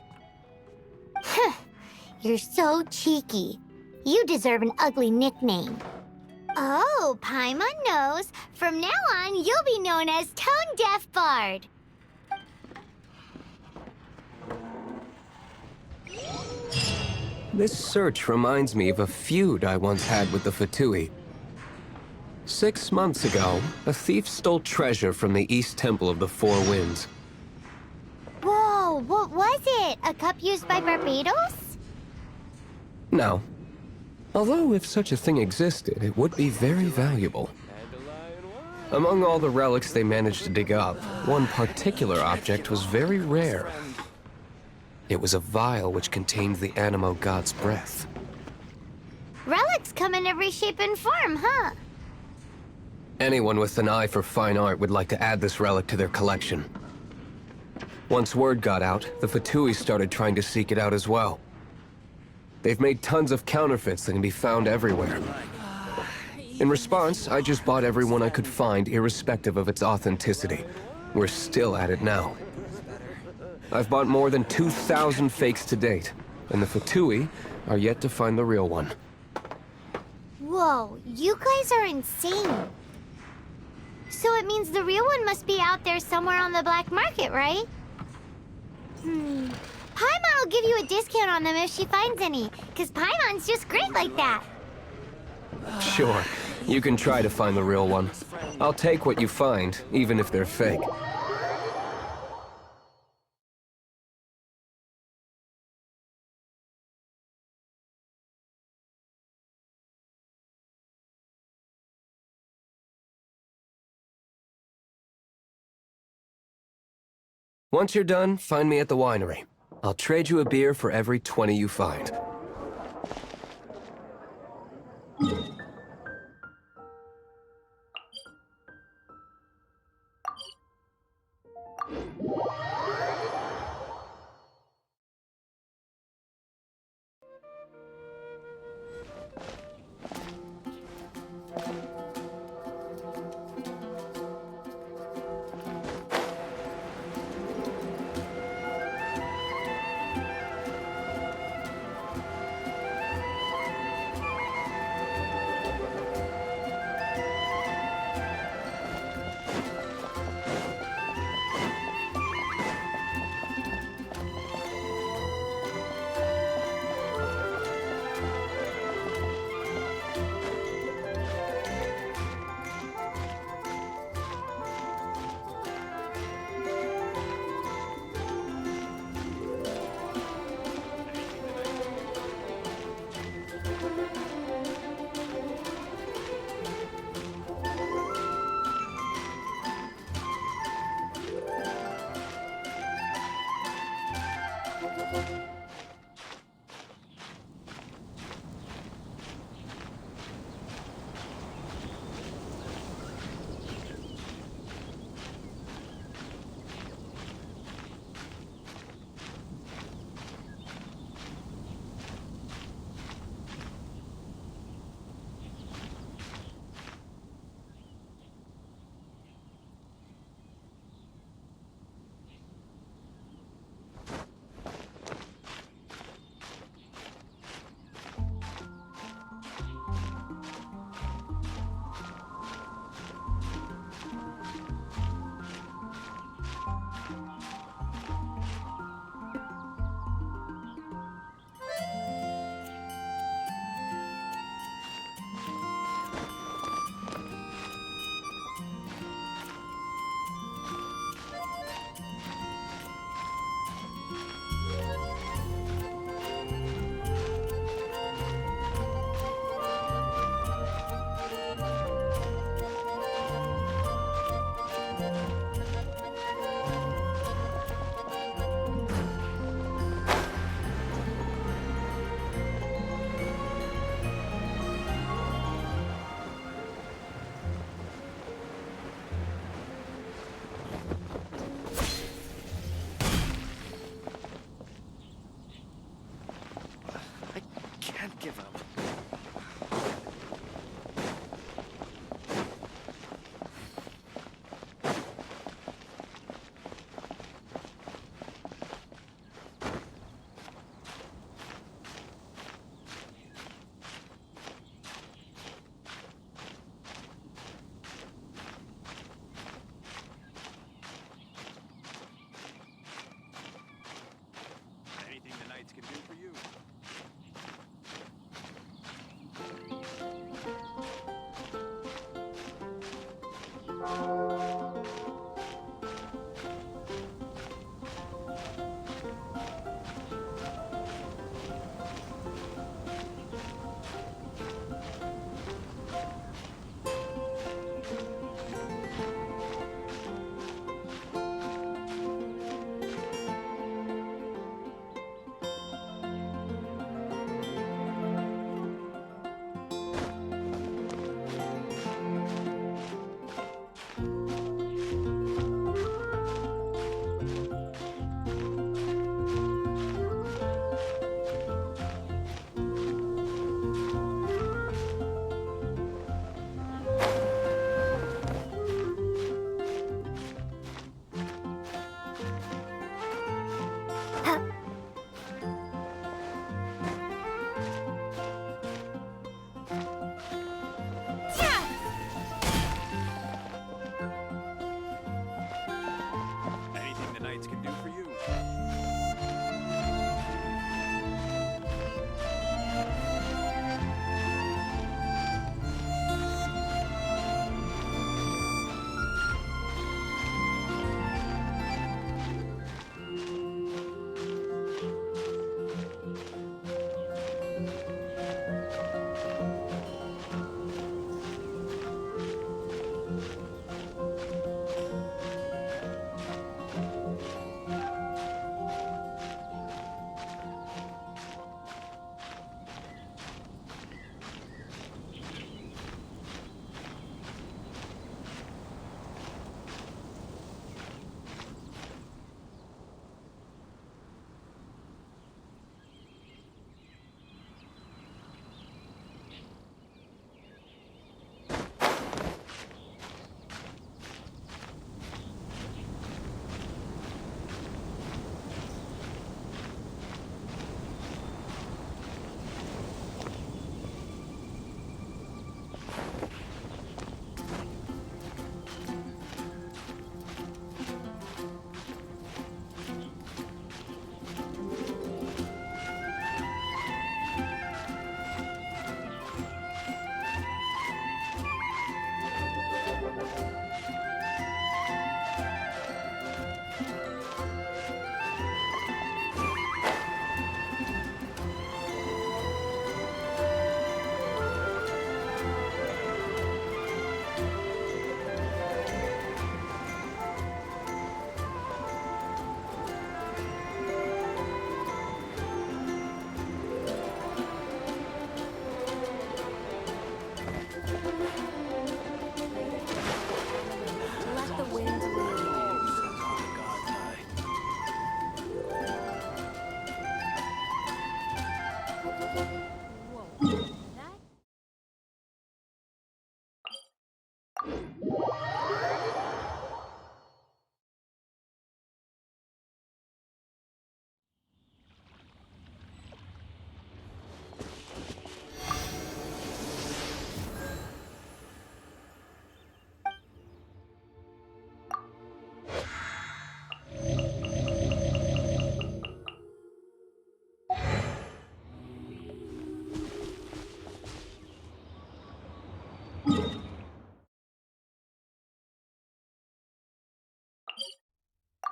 Speaker 4: You're so cheeky. You deserve an ugly nickname. Oh, Paimon knows. From now on, you'll be known as Tone Deaf Bard.
Speaker 11: This search reminds me of a feud I once had with the Fatui. 6 months ago, a thief stole treasure from the East Temple of the Four Winds.
Speaker 4: Whoa, what was it? A cup used by Barbados?
Speaker 11: No. Although if such a thing existed, it would be very valuable. Among all the relics they managed to dig up, one particular object was very rare. It was a vial which contained the Animo god's breath.
Speaker 4: Relics come in every shape and form, huh?
Speaker 11: Anyone with an eye for fine art would like to add this relic to their collection. Once word got out, the Fatui started trying to seek it out as well. They've made tons of counterfeits that can be found everywhere. In response, I just bought every one I could find, irrespective of its authenticity. We're still at it now. I've bought more than 2,000 fakes to date, and the Fatui are yet to find the real one.
Speaker 4: Whoa, you guys are insane. So it means the real one must be out there somewhere on the black market, right? Paimon will give you a discount on them if she finds any, because Paimon's just great like that.
Speaker 11: Sure, you can try to find the real one. I'll take what you find, even if they're fake. Once you're done, find me at the winery. I'll trade you a beer for every 20 you find.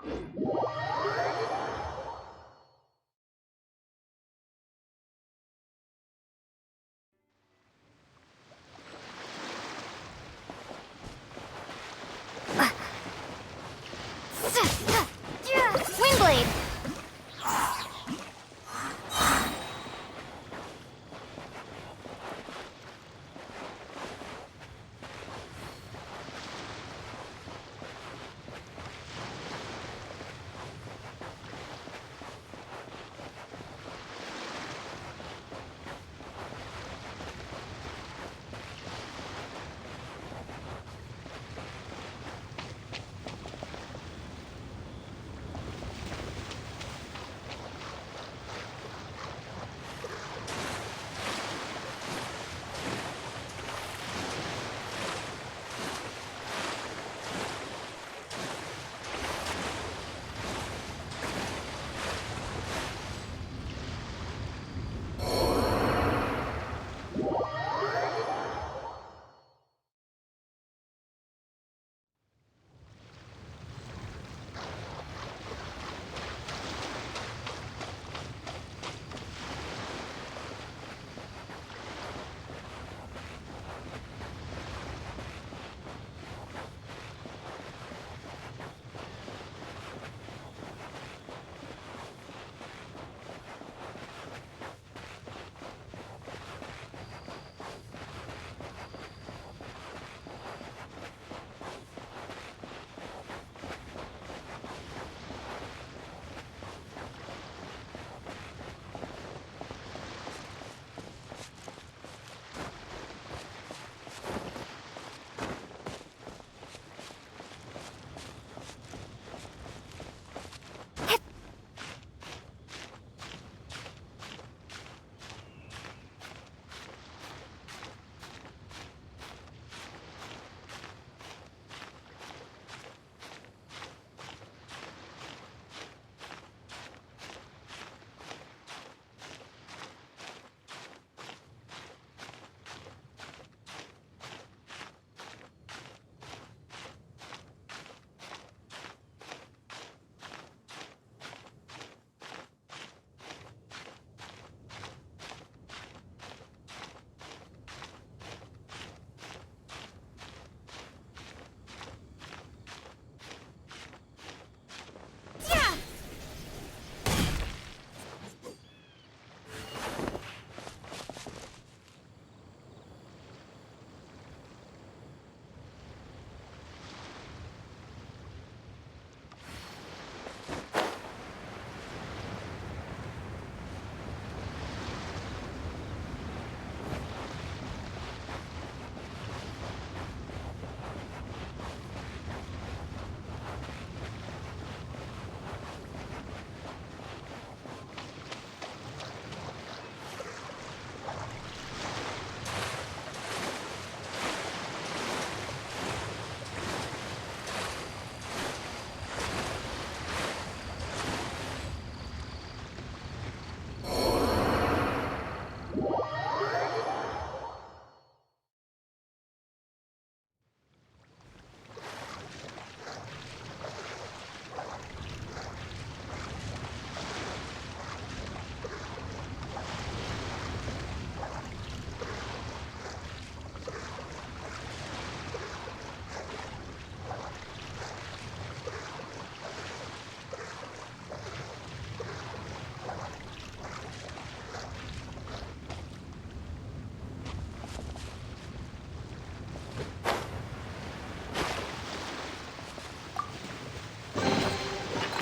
Speaker 4: Windblade!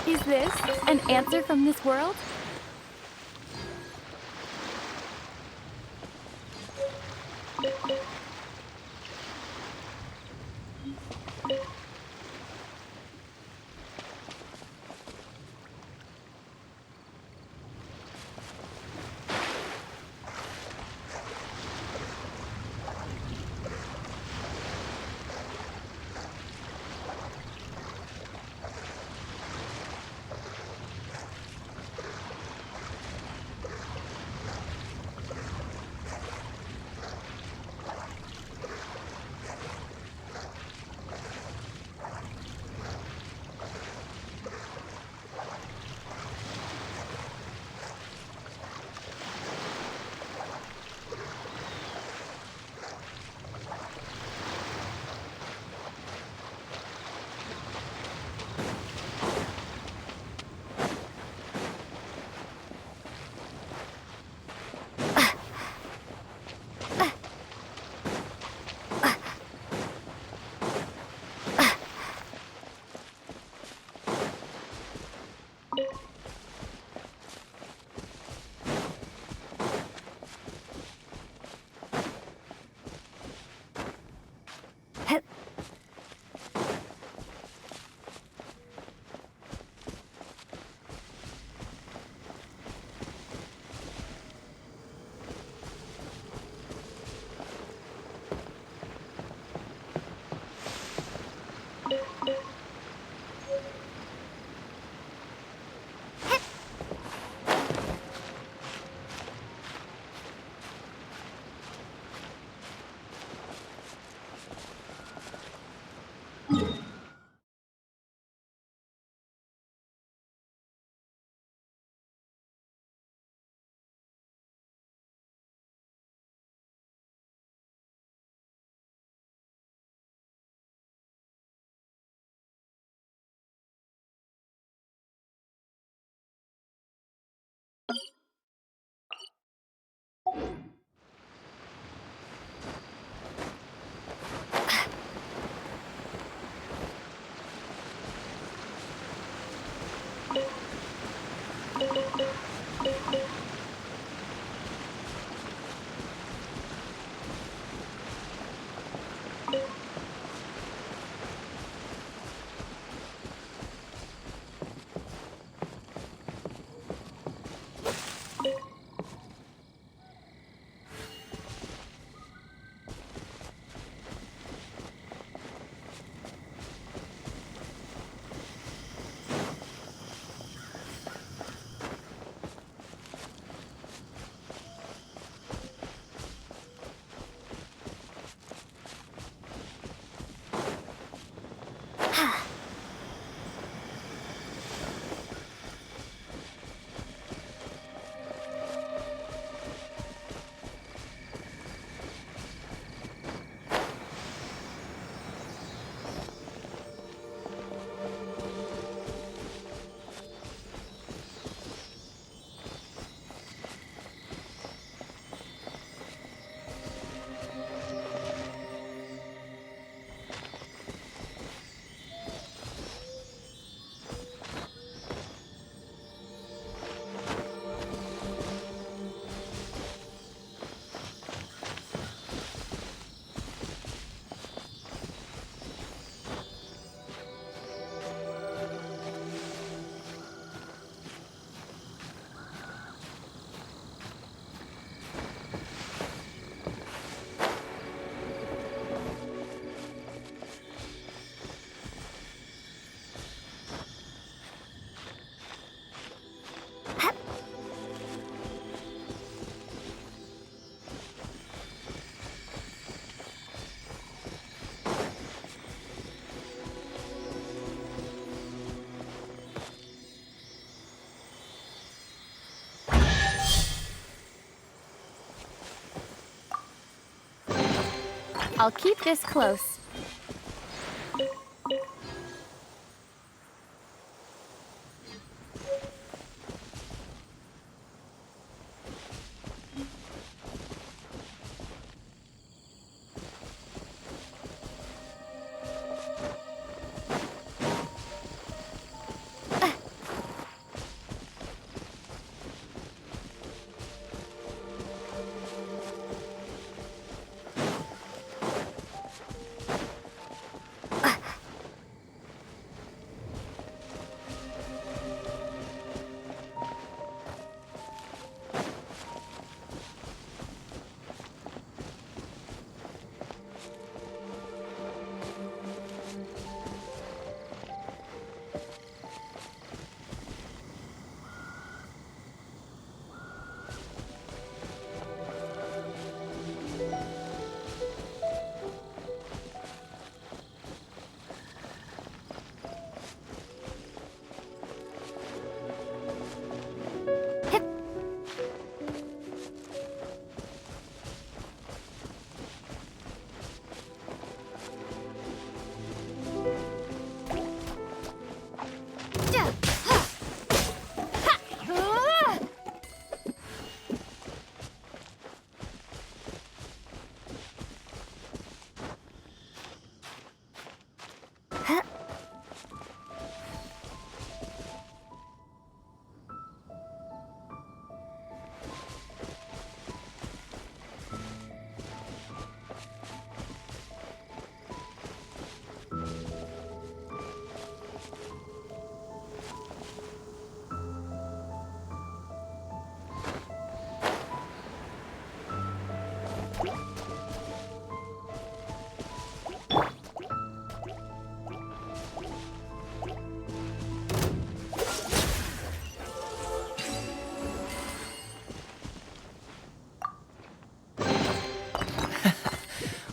Speaker 1: Is this an answer from this world?
Speaker 5: I'll keep this close.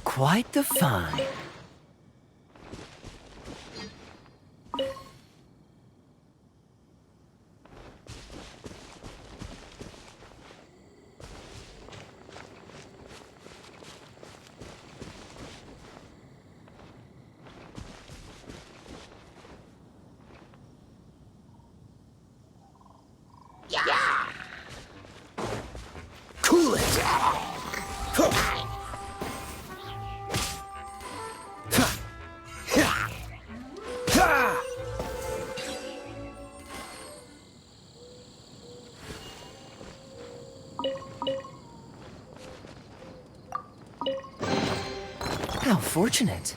Speaker 16: Quite the find.
Speaker 12: Cool it!
Speaker 16: How fortunate.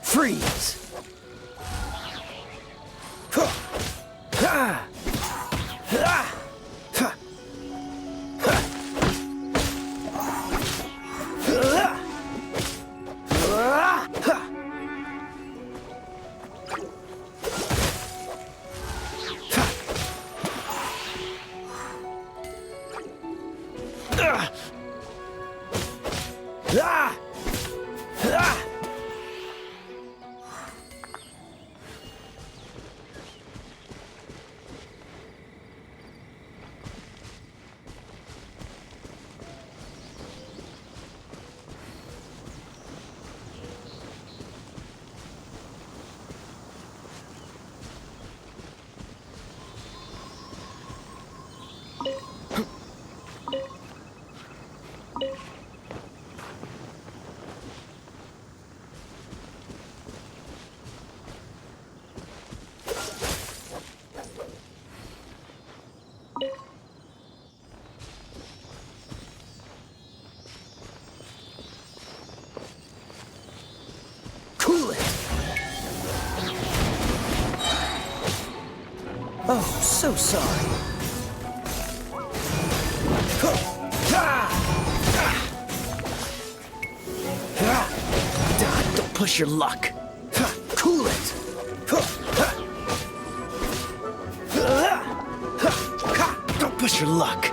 Speaker 12: Freeze!
Speaker 16: Cool it! Oh, so sorry. Don't push your luck. Cool it! Don't push your luck.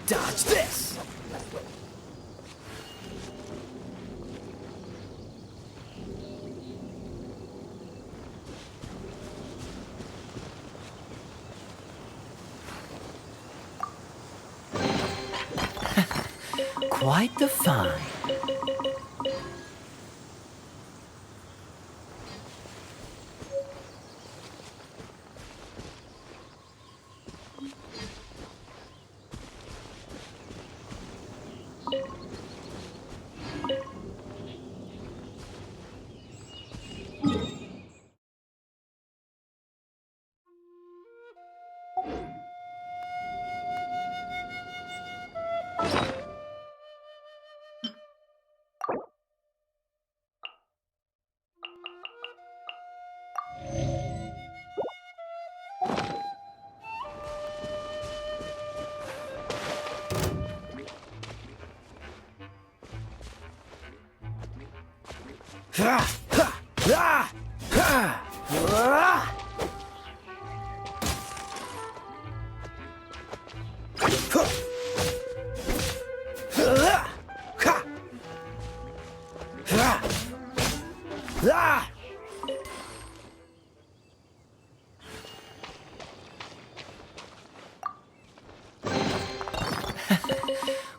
Speaker 16: Dodge this! Quite the find.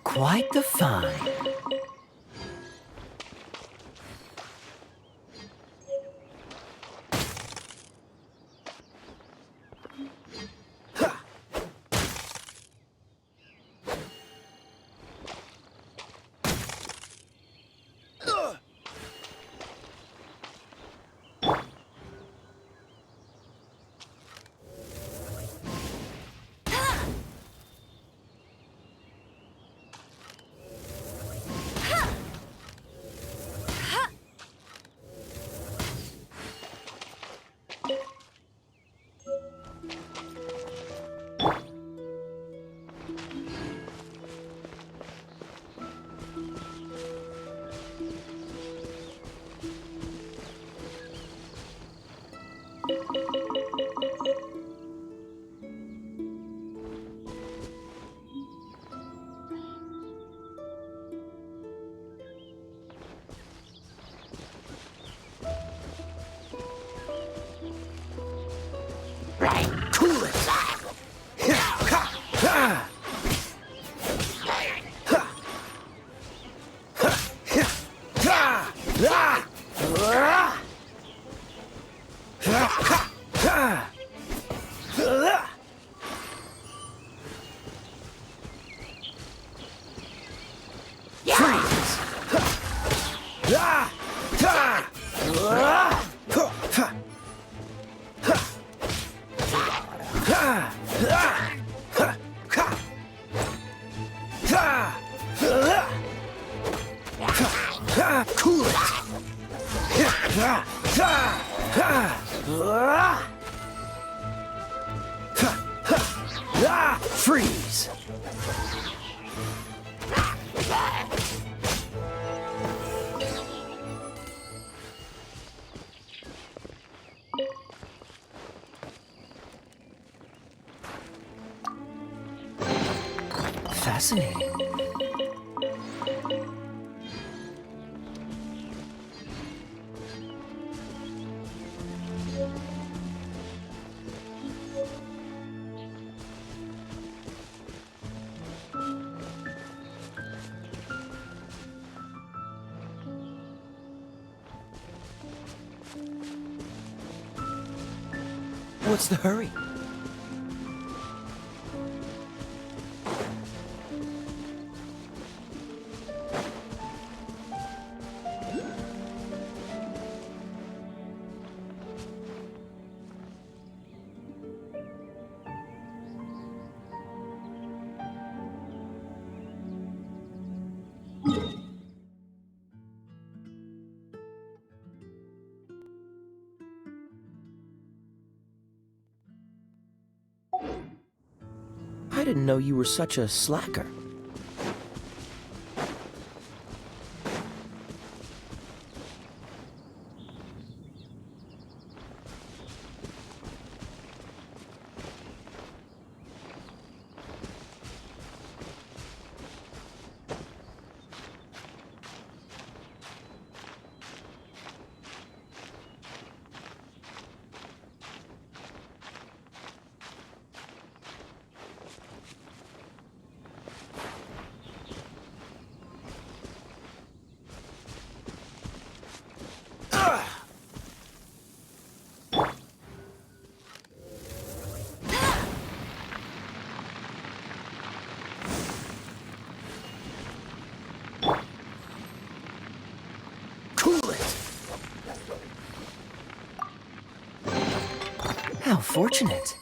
Speaker 16: Quite the find. Cool it! Cool it! Freeze! Fascinating. What's the hurry? I didn't know you were such a slacker. How fortunate.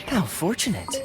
Speaker 16: How fortunate.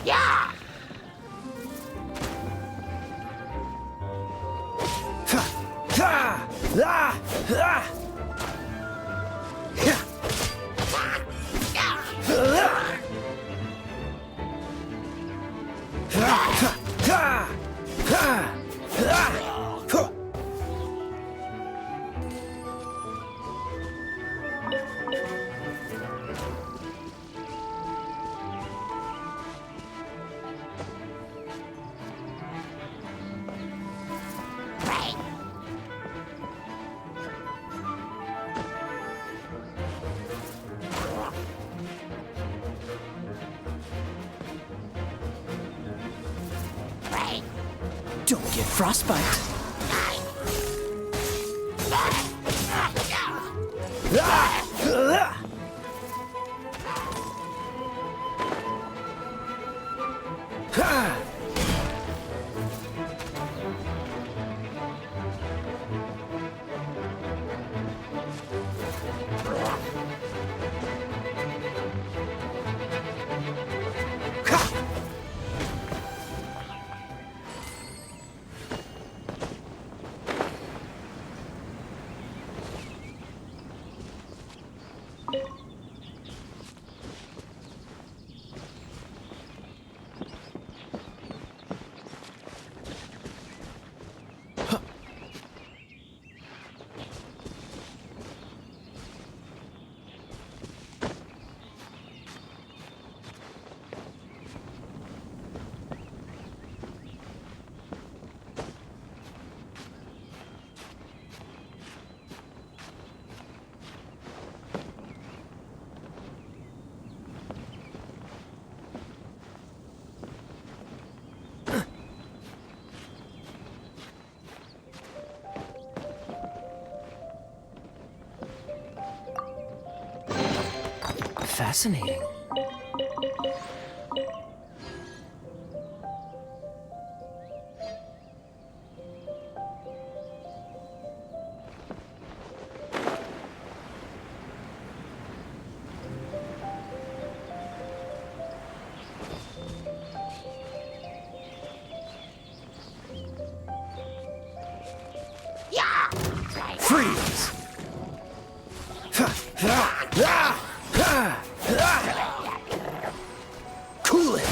Speaker 4: Yeah!
Speaker 16: Don't get frostbite. Fascinating.
Speaker 12: Freeze! Cool it!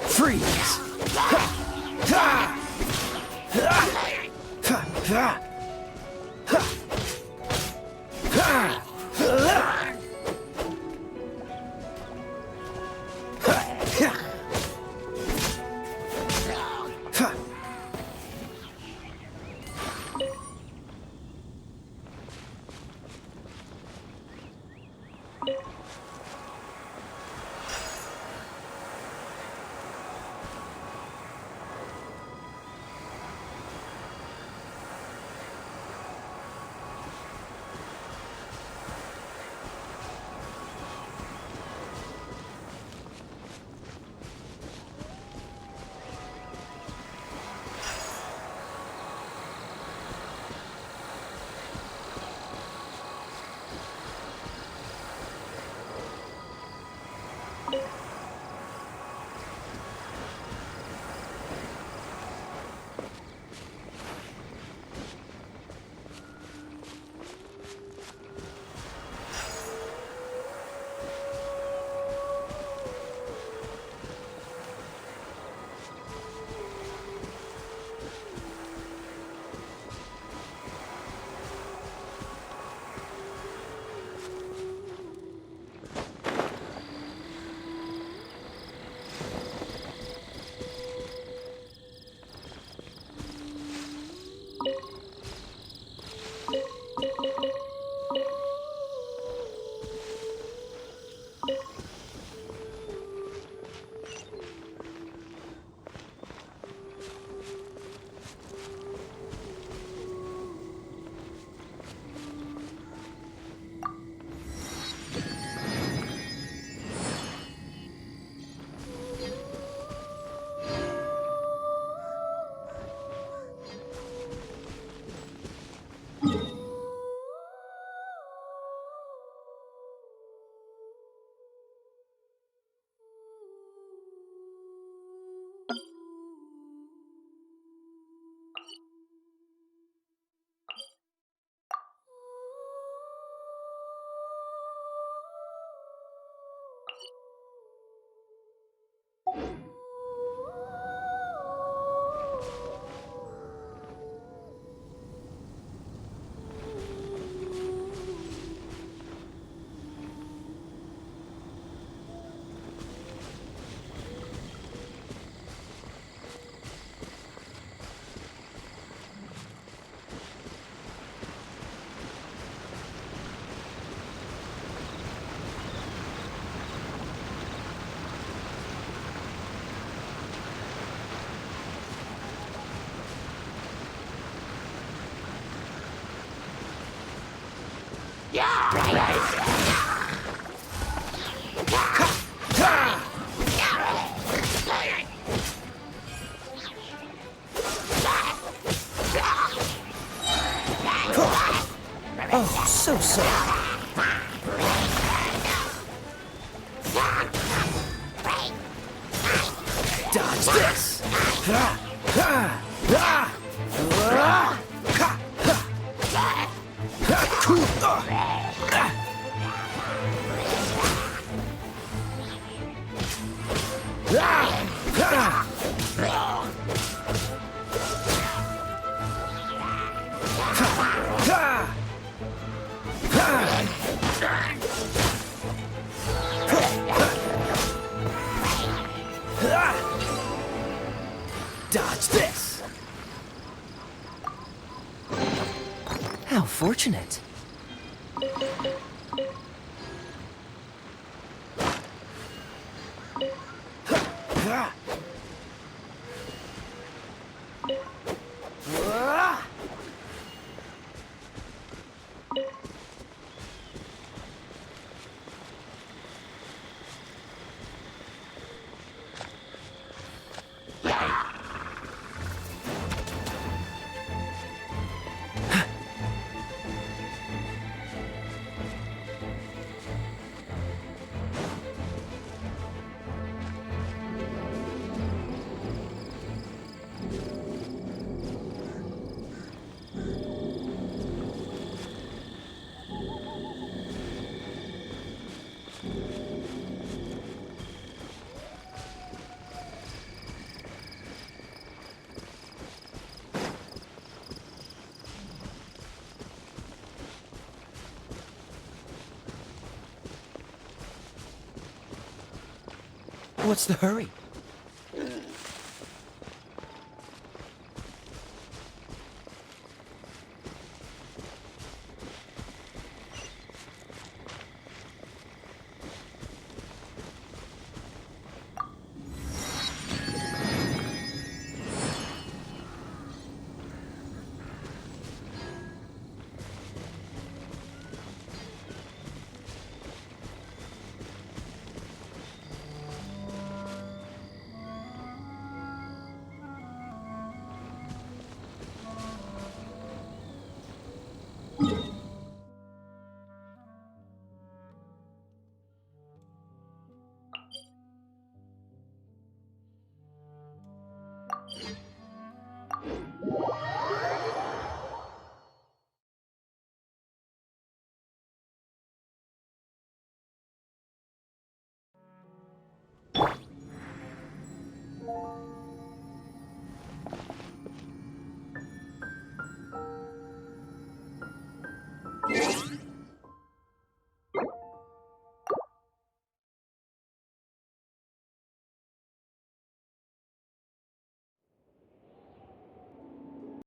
Speaker 12: Freeze!
Speaker 16: Oh, so sorry. Dodge this! Dodge this! How fortunate. What's the hurry?